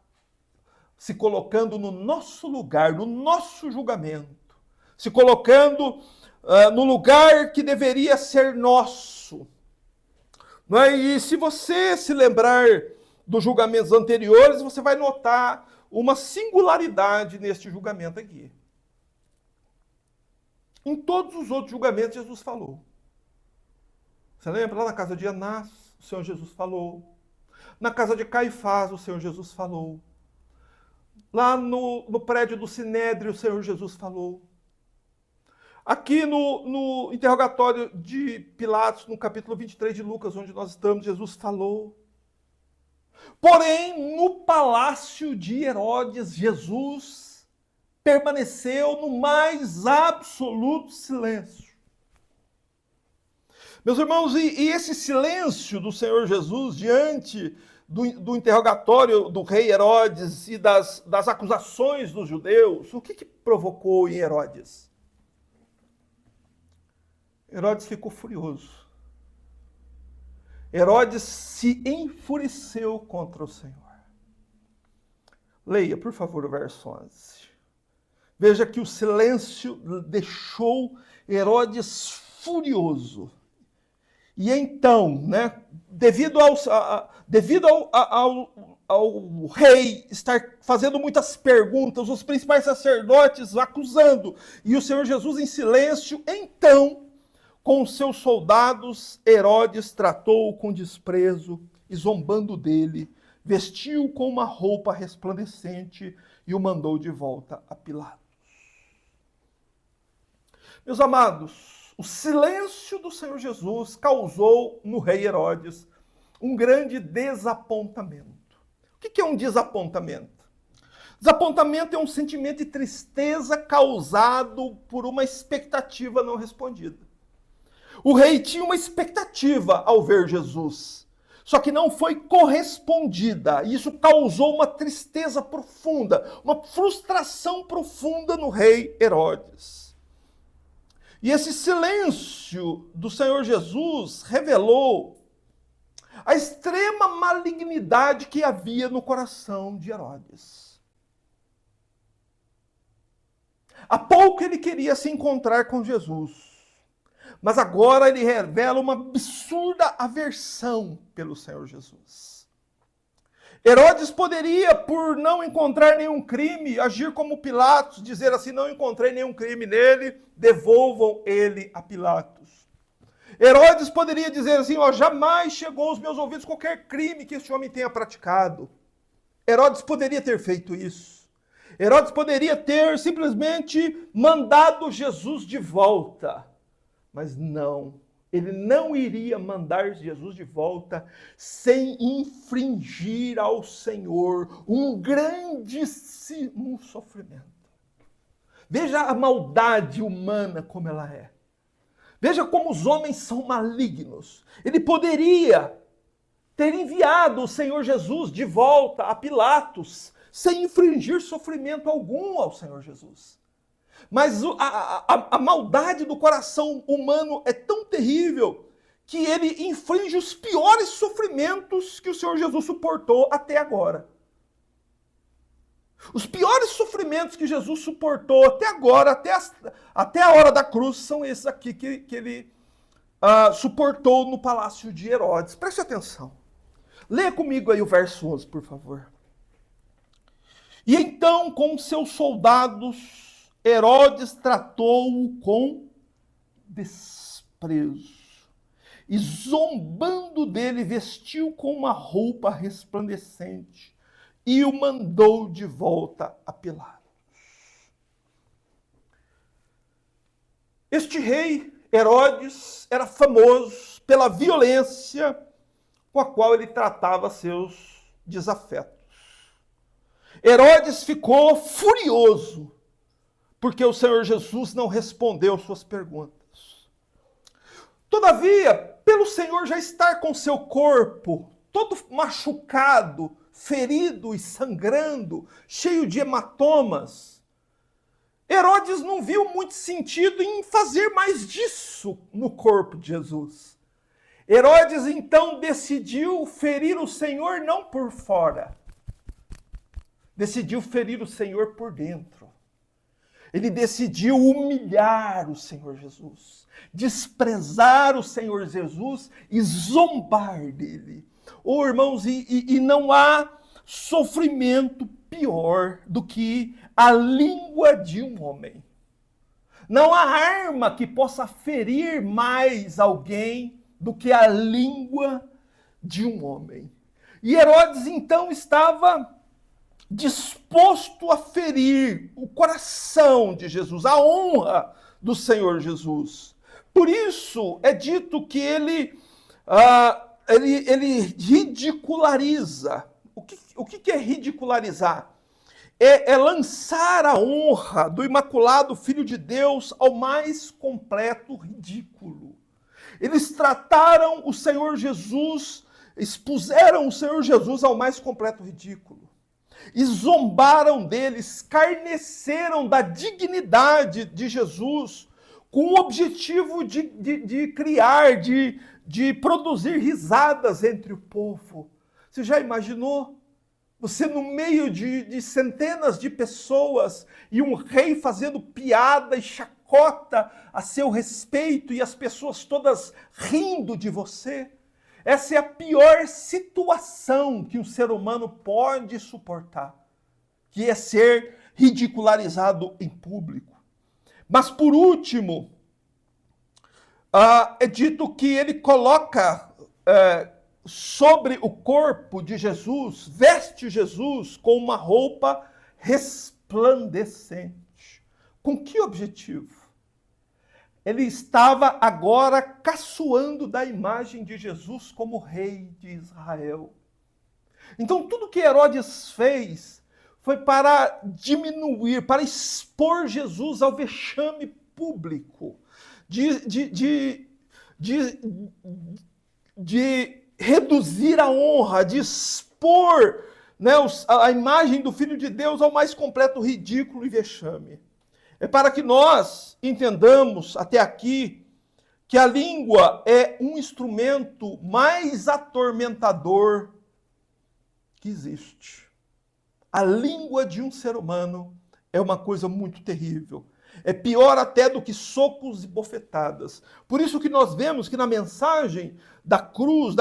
se colocando no nosso lugar, no nosso julgamento, se colocando no lugar que deveria ser nosso. Não é? E se você se lembrar dos julgamentos anteriores, você vai notar uma singularidade neste julgamento aqui. Em todos os outros julgamentos, Jesus falou. Você lembra lá na casa de Anás? O Senhor Jesus falou. Na casa de Caifás, o Senhor Jesus falou. Lá no prédio do Sinédrio, o Senhor Jesus falou. Aqui no interrogatório de Pilatos, no capítulo 23 de Lucas, onde nós estamos, Jesus falou. Porém, no palácio de Herodes, Jesus permaneceu no mais absoluto silêncio. Meus irmãos, e esse silêncio do Senhor Jesus diante do interrogatório do rei Herodes e das acusações dos judeus, o que provocou em Herodes? Herodes ficou furioso. Herodes se enfureceu contra o Senhor. Leia, por favor, o verso 11. Veja que o silêncio deixou Herodes furioso. E então, devido ao rei estar fazendo muitas perguntas, os principais sacerdotes acusando, e o Senhor Jesus em silêncio, então, com os seus soldados, Herodes tratou-o com desprezo e, zombando dele, vestiu-o com uma roupa resplandecente e o mandou de volta a Pilatos. Meus amados, o silêncio do Senhor Jesus causou no rei Herodes um grande desapontamento. O que é um desapontamento? Desapontamento é um sentimento de tristeza causado por uma expectativa não respondida. O rei tinha uma expectativa ao ver Jesus, só que não foi correspondida. E isso causou uma tristeza profunda, uma frustração profunda no rei Herodes. E esse silêncio do Senhor Jesus revelou a extrema malignidade que havia no coração de Herodes. Há pouco ele queria se encontrar com Jesus, mas agora ele revela uma absurda aversão pelo Senhor Jesus. Herodes poderia, por não encontrar nenhum crime, agir como Pilatos, dizer assim: não encontrei nenhum crime nele, devolvam ele a Pilatos. Herodes poderia dizer assim: ó, jamais chegou aos meus ouvidos qualquer crime que este homem tenha praticado. Herodes poderia ter feito isso. Herodes poderia ter simplesmente mandado Jesus de volta. Mas não, ele não iria mandar Jesus de volta sem infringir ao Senhor um grandíssimo sofrimento. Veja a maldade humana como ela é. Veja como os homens são malignos. Ele poderia ter enviado o Senhor Jesus de volta a Pilatos sem infringir sofrimento algum ao Senhor Jesus. Mas a maldade do coração humano é tão terrível que ele infringe os piores sofrimentos que o Senhor Jesus suportou até agora. Os piores sofrimentos que Jesus suportou até agora, até a hora da cruz, são esses aqui que ele suportou no palácio de Herodes. Preste atenção. Leia comigo aí o verso 11, por favor. E então, com seus soldados, Herodes tratou-o com desprezo. E zombando dele, vestiu com uma roupa resplandecente e o mandou de volta a Pilatos. Este rei, Herodes, era famoso pela violência com a qual ele tratava seus desafetos. Herodes ficou furioso porque o Senhor Jesus não respondeu suas perguntas. Todavia, pelo Senhor já estar com seu corpo todo machucado, ferido e sangrando, cheio de hematomas, Herodes não viu muito sentido em fazer mais disso no corpo de Jesus. Herodes então decidiu ferir o Senhor não por fora, decidiu ferir o Senhor por dentro. Ele decidiu humilhar o Senhor Jesus, desprezar o Senhor Jesus e zombar dele. Oh, irmãos, e não há sofrimento pior do que a língua de um homem. Não há arma que possa ferir mais alguém do que a língua de um homem. E Herodes então estava disposto a ferir o coração de Jesus, a honra do Senhor Jesus. Por isso é dito que ele ridiculariza. O que é ridicularizar? É lançar a honra do Imaculado Filho de Deus ao mais completo ridículo. Eles trataram o Senhor Jesus, expuseram o Senhor Jesus ao mais completo ridículo. E zombaram dele, escarneceram da dignidade de Jesus, com o objetivo de criar, de produzir risadas entre o povo. Você já imaginou? Você no meio de centenas de pessoas e um rei fazendo piada e chacota a seu respeito e as pessoas todas rindo de você? Essa é a pior situação que um ser humano pode suportar, que é ser ridicularizado em público. Mas por último, é dito que ele coloca sobre o corpo de Jesus, veste Jesus com uma roupa resplandecente. Com que objetivo? Ele estava agora caçoando da imagem de Jesus como rei de Israel. Então tudo que Herodes fez foi para diminuir, para expor Jesus ao vexame público, de reduzir a honra, de expor, né, a imagem do Filho de Deus ao mais completo ridículo e vexame. É para que nós entendamos até aqui que a língua é um instrumento mais atormentador que existe. A língua de um ser humano é uma coisa muito terrível. É pior até do que socos e bofetadas. Por isso que nós vemos que na mensagem da cruz,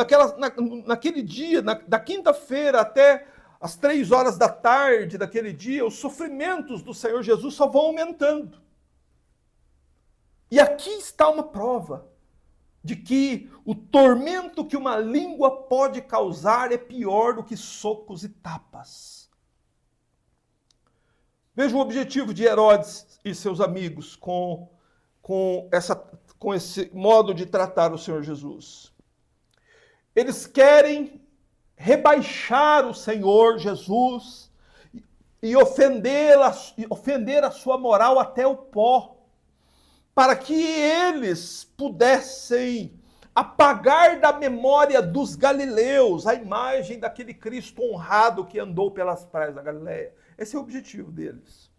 naquele dia, da quinta-feira até as 3 horas da tarde daquele dia, os sofrimentos do Senhor Jesus só vão aumentando. E aqui está uma prova de que o tormento que uma língua pode causar é pior do que socos e tapas. Veja o objetivo de Herodes e seus amigos com esse modo de tratar o Senhor Jesus. Eles querem rebaixar o Senhor Jesus e ofender a sua moral até o pó, para que eles pudessem apagar da memória dos galileus a imagem daquele Cristo honrado que andou pelas praias da Galileia. Esse é o objetivo deles.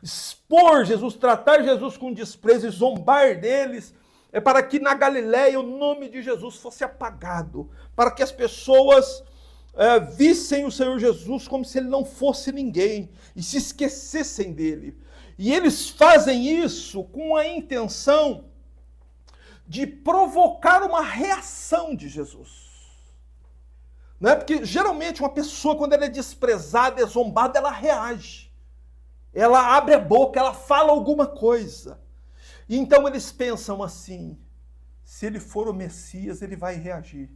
Expor Jesus, tratar Jesus com desprezo e zombar deles, é para que na Galileia o nome de Jesus fosse apagado, para que as pessoas vissem o Senhor Jesus como se ele não fosse ninguém e se esquecessem dele. E eles fazem isso com a intenção de provocar uma reação de Jesus. Não é? Porque geralmente uma pessoa, quando ela é desprezada, é zombada, ela reage. Ela abre a boca, ela fala alguma coisa. E então eles pensam assim: se ele for o Messias, ele vai reagir.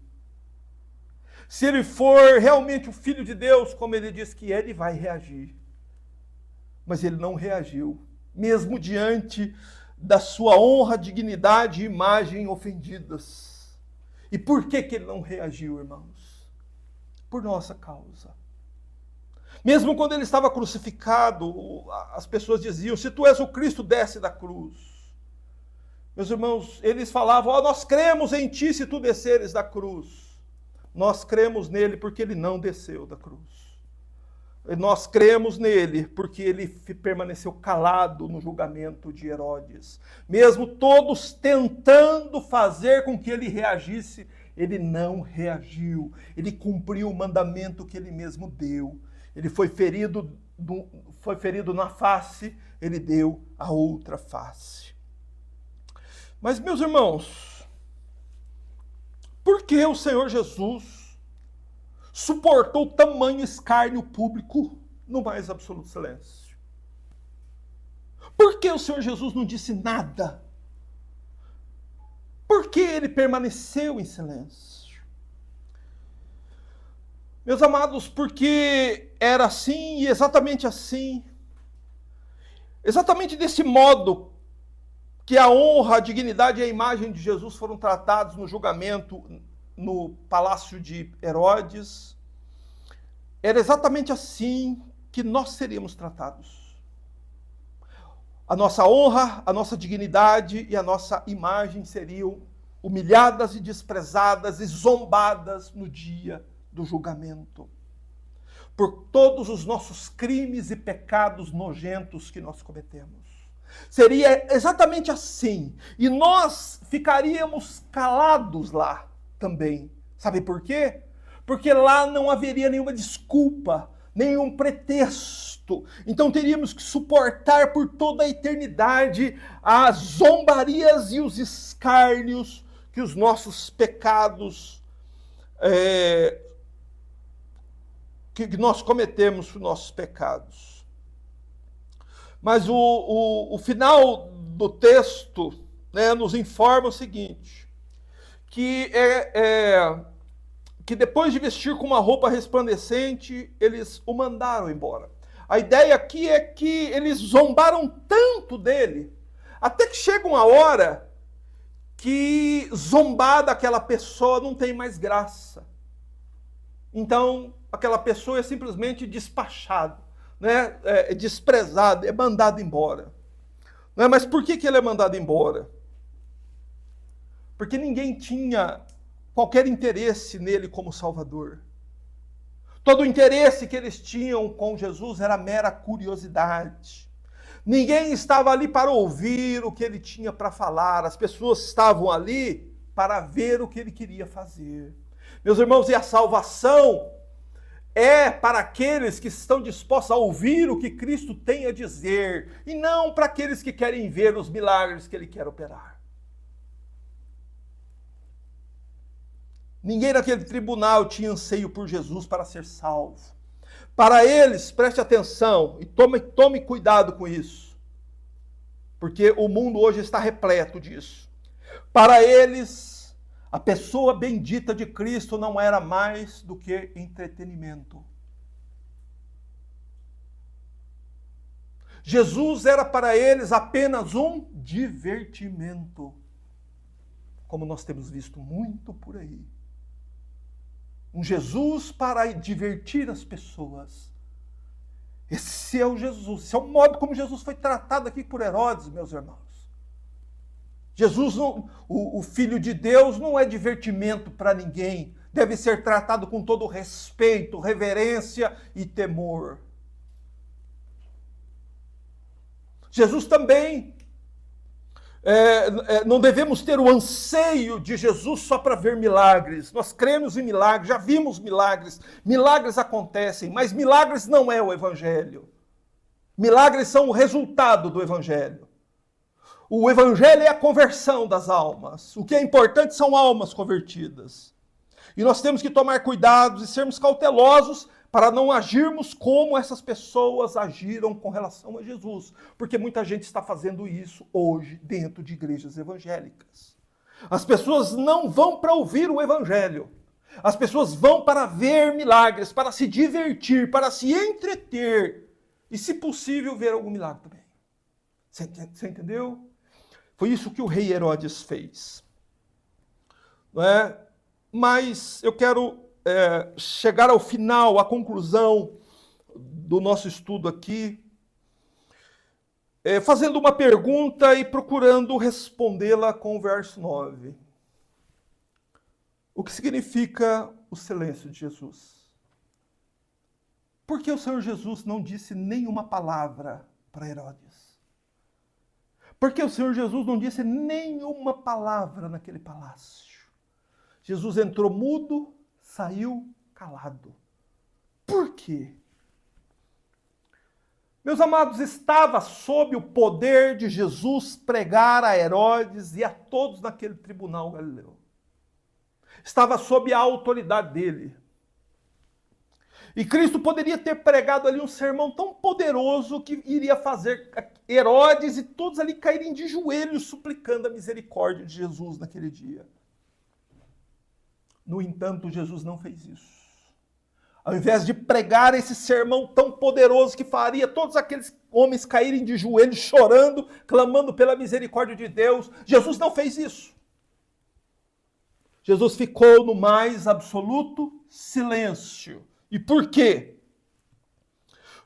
Se ele for realmente o Filho de Deus, como ele diz que é, ele vai reagir. Mas ele não reagiu, mesmo diante da sua honra, dignidade e imagem ofendidas. E por que ele não reagiu, irmãos? Por nossa causa. Mesmo quando ele estava crucificado, as pessoas diziam: se tu és o Cristo, desce da cruz. Meus irmãos, eles falavam: nós cremos em ti se tu desceres da cruz. Nós cremos nele porque ele não desceu da cruz. Nós cremos nele porque ele permaneceu calado no julgamento de Herodes. Mesmo todos tentando fazer com que ele reagisse, ele não reagiu. Ele cumpriu o mandamento que ele mesmo deu. Ele foi ferido na face, ele deu a outra face. Mas, meus irmãos, por que o Senhor Jesus suportou tamanho escárnio público no mais absoluto silêncio? Por que o Senhor Jesus não disse nada? Por que ele permaneceu em silêncio? Meus amados, porque era assim e exatamente assim, exatamente desse modo que a honra, a dignidade e a imagem de Jesus foram tratados no julgamento no palácio de Herodes, era exatamente assim que nós seríamos tratados. A nossa honra, a nossa dignidade e a nossa imagem seriam humilhadas e desprezadas e zombadas no dia do julgamento, por todos os nossos crimes e pecados nojentos que nós cometemos. Seria exatamente assim, e nós ficaríamos calados lá também. Sabe por quê? Porque lá não haveria nenhuma desculpa, nenhum pretexto. Então teríamos que suportar por toda a eternidade as zombarias e os escárnios que os nossos pecados que nós cometemos os nossos pecados. Mas o final do texto, né, nos informa o seguinte: que depois de vestir com uma roupa resplandecente, eles o mandaram embora. A ideia aqui é que eles zombaram tanto dele, até que chega uma hora que zombar daquela pessoa não tem mais graça. Então, aquela pessoa é simplesmente despachada, né? É desprezado, é mandado embora. Não é? Mas por que ele é mandado embora? Porque ninguém tinha qualquer interesse nele como Salvador. Todo o interesse que eles tinham com Jesus era mera curiosidade. Ninguém estava ali para ouvir o que ele tinha para falar. As pessoas estavam ali para ver o que ele queria fazer. Meus irmãos, e a salvação é para aqueles que estão dispostos a ouvir o que Cristo tem a dizer, e não para aqueles que querem ver os milagres que ele quer operar. Ninguém naquele tribunal tinha anseio por Jesus para ser salvo. Para eles, preste atenção e tome cuidado com isso, porque o mundo hoje está repleto disso. Para eles, a pessoa bendita de Cristo não era mais do que entretenimento. Jesus era para eles apenas um divertimento, como nós temos visto muito por aí. Um Jesus para divertir as pessoas. Esse é o Jesus, esse é o modo como Jesus foi tratado aqui por Herodes, meus irmãos. Jesus, o Filho de Deus, não é divertimento para ninguém. Deve ser tratado com todo respeito, reverência e temor. Jesus também, não devemos ter o anseio de Jesus só para ver milagres. Nós cremos em milagres, já vimos milagres. Milagres acontecem, mas milagres não é o Evangelho. Milagres são o resultado do Evangelho. O Evangelho é a conversão das almas. O que é importante são almas convertidas. E nós temos que tomar cuidados e sermos cautelosos para não agirmos como essas pessoas agiram com relação a Jesus. Porque muita gente está fazendo isso hoje dentro de igrejas evangélicas. As pessoas não vão para ouvir o Evangelho. As pessoas vão para ver milagres, para se divertir, para se entreter. E, se possível, ver algum milagre também. Você entendeu? Foi isso que o rei Herodes fez. Não é? Mas eu quero chegar ao final, à conclusão do nosso estudo aqui, fazendo uma pergunta e procurando respondê-la com o verso 9. O que significa o silêncio de Jesus? Por que o Senhor Jesus não disse nenhuma palavra para Herodes? Por que o Senhor Jesus não disse nenhuma palavra naquele palácio? Jesus entrou mudo, saiu calado. Por quê? Meus amados, estava sob o poder de Jesus pregar a Herodes e a todos naquele tribunal galileu. Estava sob a autoridade dele. E Cristo poderia ter pregado ali um sermão tão poderoso que iria fazer Herodes e todos ali caírem de joelhos suplicando a misericórdia de Jesus naquele dia. No entanto, Jesus não fez isso. Ao invés de pregar esse sermão tão poderoso que faria todos aqueles homens caírem de joelhos, chorando, clamando pela misericórdia de Deus, Jesus não fez isso. Jesus ficou no mais absoluto silêncio. E por quê?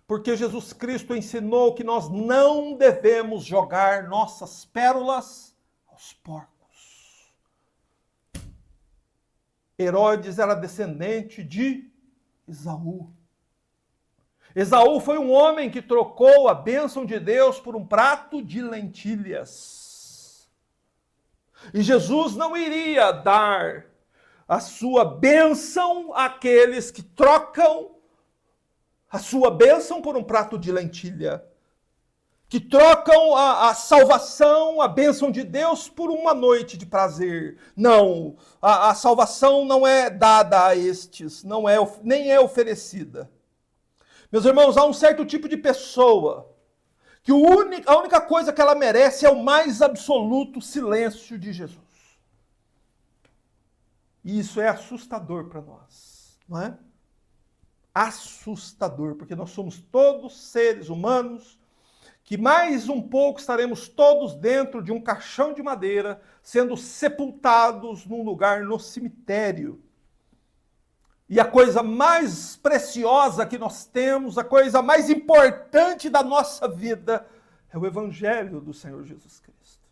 Porque Jesus Cristo ensinou que nós não devemos jogar nossas pérolas aos porcos. Herodes era descendente de Esaú. Esaú foi um homem que trocou a bênção de Deus por um prato de lentilhas. E Jesus não iria dar a sua bênção àqueles que trocam a sua bênção por um prato de lentilha. Que trocam a salvação, a bênção de Deus por uma noite de prazer. Não, a salvação não é dada a estes, nem é oferecida. Meus irmãos, há um certo tipo de pessoa que a única coisa que ela merece é o mais absoluto silêncio de Jesus. E isso é assustador para nós, não é? Assustador, porque nós somos todos seres humanos que mais um pouco estaremos todos dentro de um caixão de madeira, sendo sepultados num lugar no cemitério. E a coisa mais preciosa que nós temos, a coisa mais importante da nossa vida, é o Evangelho do Senhor Jesus Cristo.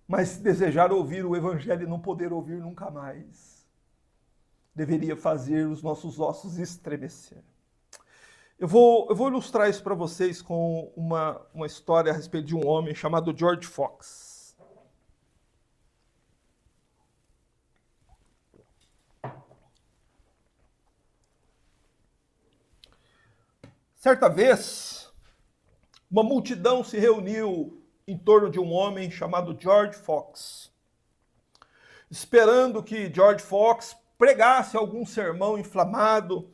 Mas se desejar ouvir o Evangelho e não poder ouvir nunca mais, deveria fazer os nossos ossos estremecer. Eu vou ilustrar isso para vocês com uma história a respeito de um homem chamado George Fox. Certa vez, uma multidão se reuniu em torno de um homem chamado George Fox, esperando que George Fox pregasse algum sermão inflamado,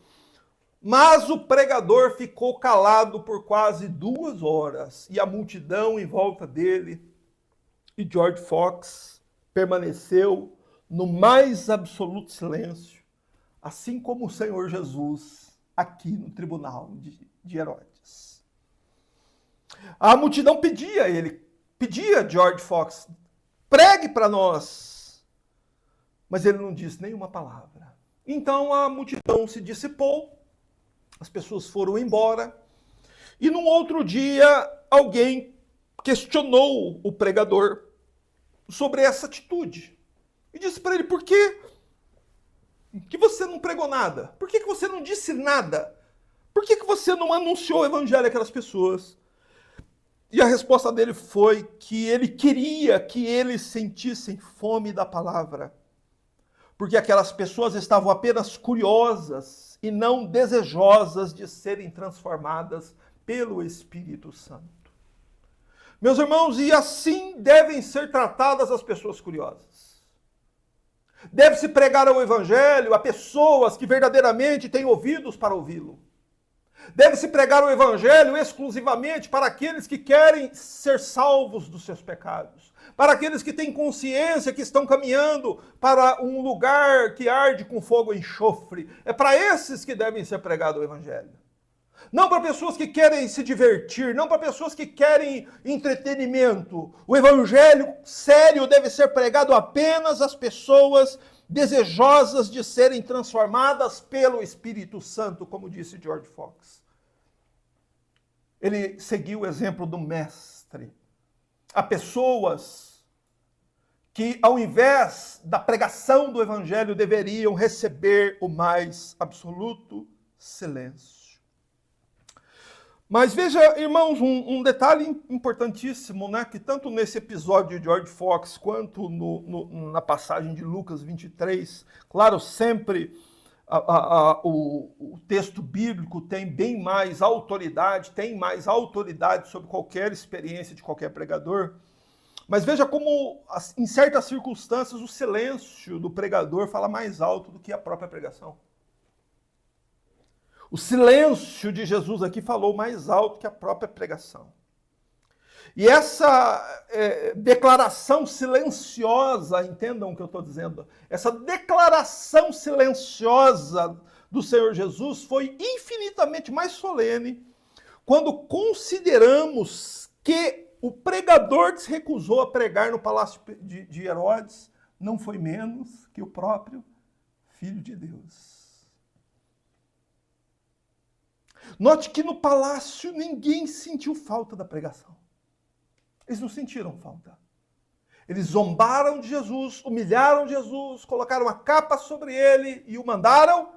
mas o pregador ficou calado por quase 2 horas e a multidão em volta dele, e George Fox permaneceu no mais absoluto silêncio, assim como o Senhor Jesus aqui no tribunal de Herodes. A multidão pedia a George Fox, pregue para nós, mas ele não disse nenhuma palavra. Então a multidão se dissipou, as pessoas foram embora, e num outro dia alguém questionou o pregador sobre essa atitude. E disse para ele, por que você não pregou nada? Por que você não disse nada? Por que você não anunciou o evangelho àquelas pessoas? E a resposta dele foi que ele queria que eles sentissem fome da palavra, porque aquelas pessoas estavam apenas curiosas e não desejosas de serem transformadas pelo Espírito Santo. Meus irmãos, e assim devem ser tratadas as pessoas curiosas. Deve-se pregar o evangelho a pessoas que verdadeiramente têm ouvidos para ouvi-lo. Deve-se pregar o evangelho exclusivamente para aqueles que querem ser salvos dos seus pecados, para aqueles que têm consciência que estão caminhando para um lugar que arde com fogo e enxofre. É para esses que devem ser pregado o evangelho. Não para pessoas que querem se divertir, não para pessoas que querem entretenimento. O evangelho sério deve ser pregado apenas às pessoas desejosas de serem transformadas pelo Espírito Santo, como disse George Fox. Ele seguiu o exemplo do mestre. Há pessoas que, ao invés da pregação do evangelho, deveriam receber o mais absoluto silêncio. Mas veja, irmãos, um detalhe importantíssimo, né, que tanto nesse episódio de George Fox quanto na passagem de Lucas 23, claro, sempre o texto bíblico tem bem mais autoridade, sobre qualquer experiência de qualquer pregador. Mas veja como, em certas circunstâncias, o silêncio do pregador fala mais alto do que a própria pregação. O silêncio de Jesus aqui falou mais alto que a própria pregação. E essa declaração silenciosa, entendam o que eu estou dizendo, essa declaração silenciosa do Senhor Jesus foi infinitamente mais solene quando consideramos que o pregador que se recusou a pregar no palácio de Herodes não foi menos que o próprio Filho de Deus. Note que no palácio ninguém sentiu falta da pregação. Eles não sentiram falta. Eles zombaram de Jesus, humilharam Jesus, colocaram a capa sobre ele e o mandaram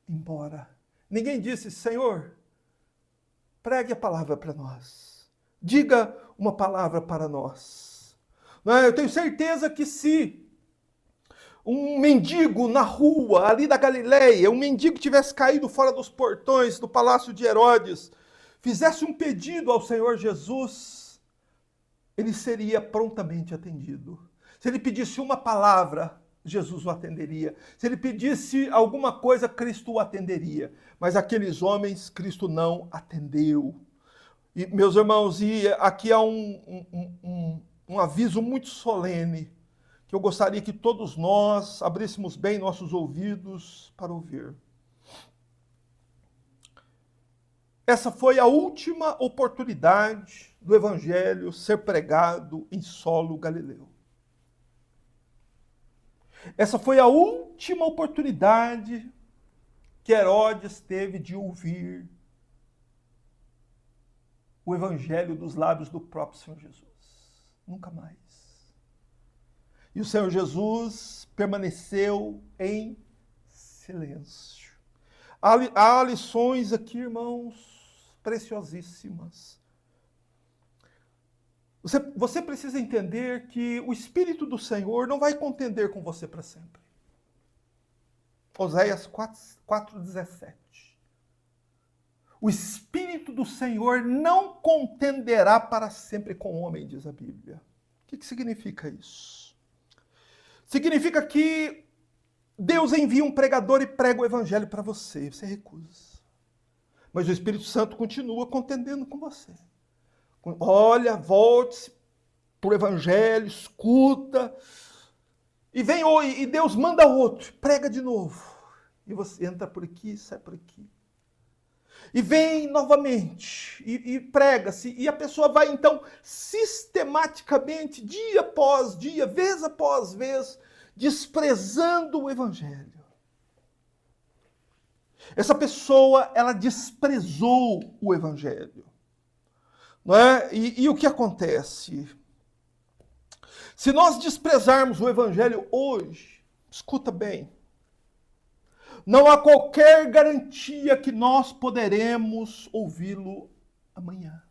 embora. Ninguém disse, Senhor, pregue a palavra para nós. Diga uma palavra para nós. Eu tenho certeza que se um mendigo na rua, ali da Galileia, um mendigo que tivesse caído fora dos portões do palácio de Herodes, fizesse um pedido ao Senhor Jesus, ele seria prontamente atendido. Se ele pedisse uma palavra, Jesus o atenderia. Se ele pedisse alguma coisa, Cristo o atenderia. Mas aqueles homens, Cristo não atendeu. E, meus irmãos, e aqui há um aviso muito solene, que eu gostaria que todos nós abríssemos bem nossos ouvidos para ouvir. Essa foi a última oportunidade do evangelho ser pregado em solo galileu. Essa foi a última oportunidade que Herodes teve de ouvir o evangelho dos lábios do próprio Senhor Jesus. Nunca mais. E o Senhor Jesus permaneceu em silêncio. Há lições aqui, irmãos, preciosíssimas. Você precisa entender que o Espírito do Senhor não vai contender com você para sempre. Oséias 4:17. O Espírito do Senhor não contenderá para sempre com o homem, diz a Bíblia. O que significa isso? Significa que Deus envia um pregador e prega o evangelho para você. Você recusa. Mas o Espírito Santo continua contendendo com você. Olha, volte-se para o evangelho, escuta. E vem e Deus manda outro, prega de novo. E você entra por aqui, sai por aqui. E vem novamente, e prega-se. E a pessoa vai, então, sistematicamente, dia após dia, vez após vez, desprezando o evangelho. Essa pessoa, ela desprezou o evangelho. Não é? E o que acontece? Se nós desprezarmos o evangelho hoje, escuta bem, não há qualquer garantia que nós poderemos ouvi-lo amanhã.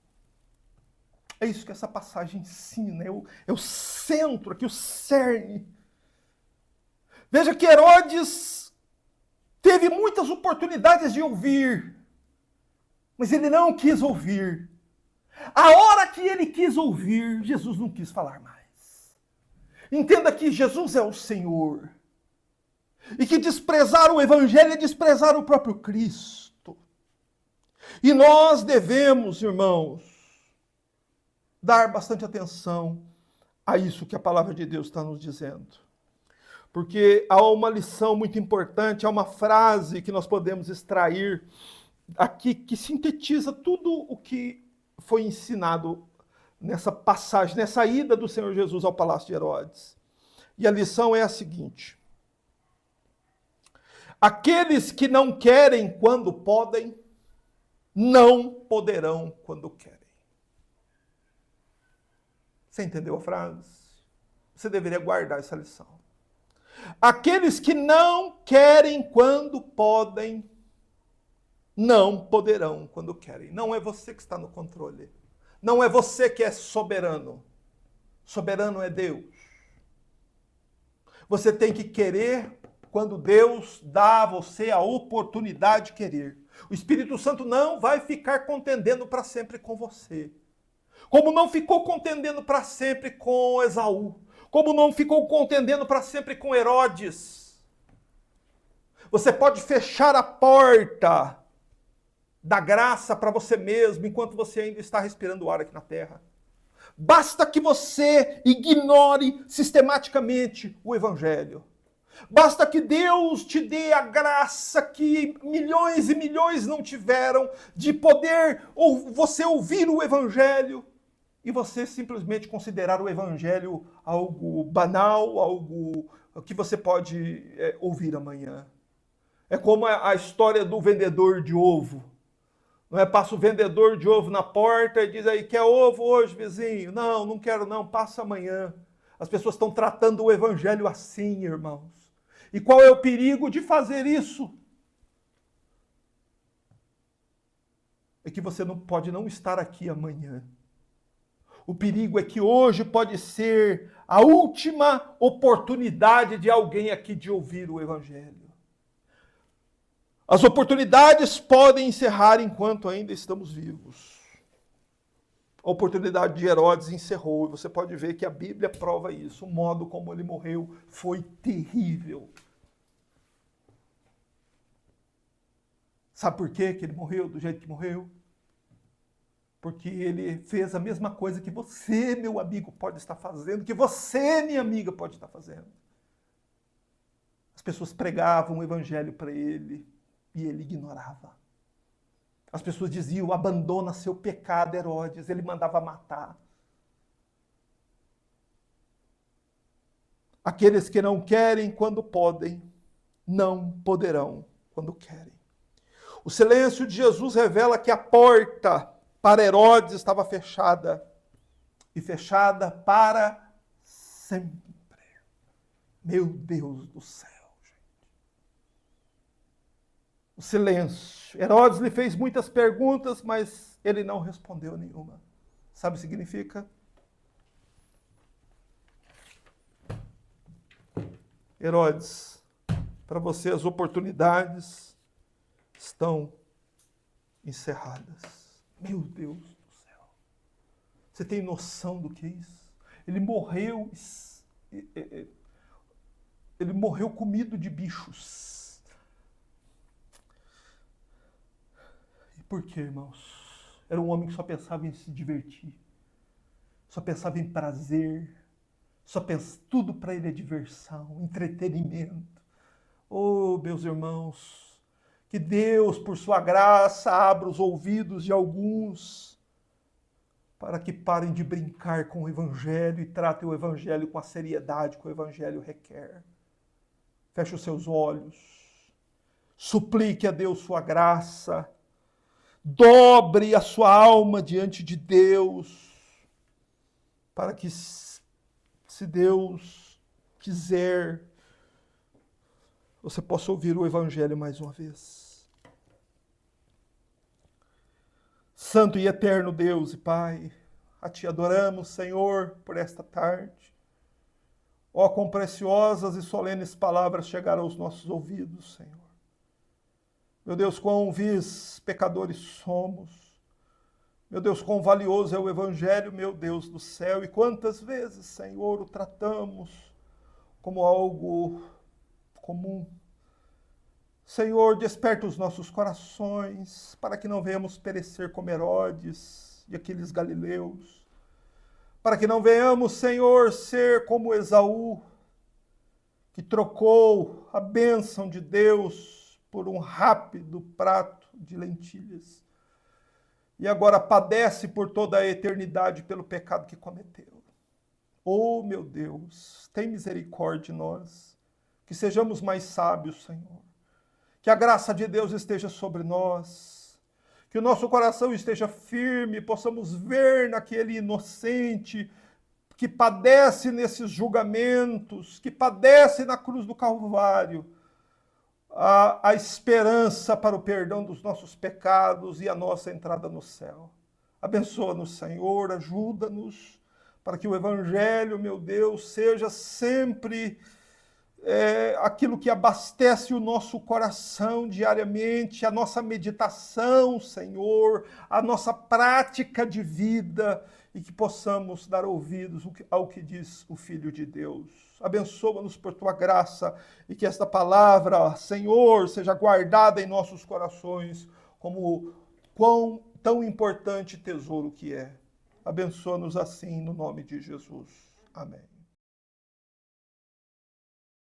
É isso que essa passagem ensina, é o centro aqui, o cerne. Veja que Herodes teve muitas oportunidades de ouvir, mas ele não quis ouvir. A hora que ele quis ouvir, Jesus não quis falar mais. Entenda que Jesus é o Senhor. E que desprezar o Evangelho é desprezar o próprio Cristo. E nós devemos, irmãos, dar bastante atenção a isso que a palavra de Deus está nos dizendo. Porque há uma lição muito importante, há uma frase que nós podemos extrair aqui que sintetiza tudo o que foi ensinado nessa passagem, nessa ida do Senhor Jesus ao palácio de Herodes. E a lição é a seguinte: aqueles que não querem quando podem, não poderão quando querem. Você entendeu a frase? Você deveria guardar essa lição. Aqueles que não querem quando podem, não poderão quando querem. Não é você que está no controle. Não é você que é soberano. Soberano é Deus. Você tem que querer quando Deus dá a você a oportunidade de querer. O Espírito Santo não vai ficar contendendo para sempre com você. Como não ficou contendendo para sempre com Esaú. Como não ficou contendendo para sempre com Herodes. Você pode fechar a porta da graça para você mesmo enquanto você ainda está respirando ar aqui na terra. Basta que você ignore sistematicamente o Evangelho. Basta que Deus te dê a graça que milhões e milhões não tiveram de poder você ouvir o Evangelho e você simplesmente considerar o Evangelho algo banal, algo que você pode ouvir amanhã. É como a história do vendedor de ovo. Não é? Passa o vendedor de ovo na porta e diz aí, quer ovo hoje, vizinho? Não, não quero não, passa amanhã. As pessoas estão tratando o Evangelho assim, irmãos. E qual é o perigo de fazer isso? É que você não pode não estar aqui amanhã. O perigo é que hoje pode ser a última oportunidade de alguém aqui de ouvir o Evangelho. As oportunidades podem encerrar enquanto ainda estamos vivos. A oportunidade de Herodes encerrou, e você pode ver que a Bíblia prova isso. O modo como ele morreu foi terrível. Sabe por quê que ele morreu do jeito que morreu? Porque ele fez a mesma coisa que você, meu amigo, pode estar fazendo, que você, minha amiga, pode estar fazendo. As pessoas pregavam o Evangelho para ele e ele ignorava. As pessoas diziam, abandona seu pecado, Herodes. Ele mandava matar. Aqueles que não querem quando podem, não poderão quando querem. O silêncio de Jesus revela que a porta para Herodes estava fechada. E fechada para sempre. Meu Deus do céu, gente. O silêncio. Herodes lhe fez muitas perguntas, mas ele não respondeu nenhuma. Sabe o que significa? Herodes, para você as oportunidades estão encerradas. Meu Deus do céu. Você tem noção do que é isso? Ele morreu comido de bichos. E por quê, irmãos? Era um homem que só pensava em se divertir. Só pensava em prazer. Tudo para ele é diversão, entretenimento. Oh, meus irmãos, que Deus, por sua graça, abra os ouvidos de alguns para que parem de brincar com o Evangelho e tratem o Evangelho com a seriedade que o Evangelho requer. Feche os seus olhos, suplique a Deus sua graça, dobre a sua alma diante de Deus, para que, se Deus quiser, você possa ouvir o Evangelho mais uma vez. Santo e eterno Deus e Pai, a Ti adoramos, Senhor, por esta tarde. Ó, quão preciosas e solenes palavras chegaram aos nossos ouvidos, Senhor. Meu Deus, quão vis pecadores somos. Meu Deus, quão valioso é o Evangelho, meu Deus do céu. E quantas vezes, Senhor, o tratamos como algo comum. Senhor, desperta os nossos corações para que não venhamos perecer como Herodes e aqueles galileus. Para que não venhamos, Senhor, ser como Esaú, que trocou a bênção de Deus por um rápido prato de lentilhas. E agora padece por toda a eternidade pelo pecado que cometeu. Oh, meu Deus, tem misericórdia de nós, que sejamos mais sábios, Senhor. Que a graça de Deus esteja sobre nós, que o nosso coração esteja firme, possamos ver naquele inocente que padece nesses julgamentos, que padece na cruz do Calvário, a esperança para o perdão dos nossos pecados e a nossa entrada no céu. Abençoa-nos, Senhor, ajuda-nos para que o Evangelho, meu Deus, seja sempre aquilo que abastece o nosso coração diariamente, a nossa meditação, Senhor, a nossa prática de vida, e que possamos dar ouvidos ao que diz o Filho de Deus. Abençoa-nos por Tua graça e que esta palavra, Senhor, seja guardada em nossos corações como tão importante tesouro que é. Abençoa-nos assim no nome de Jesus. Amém.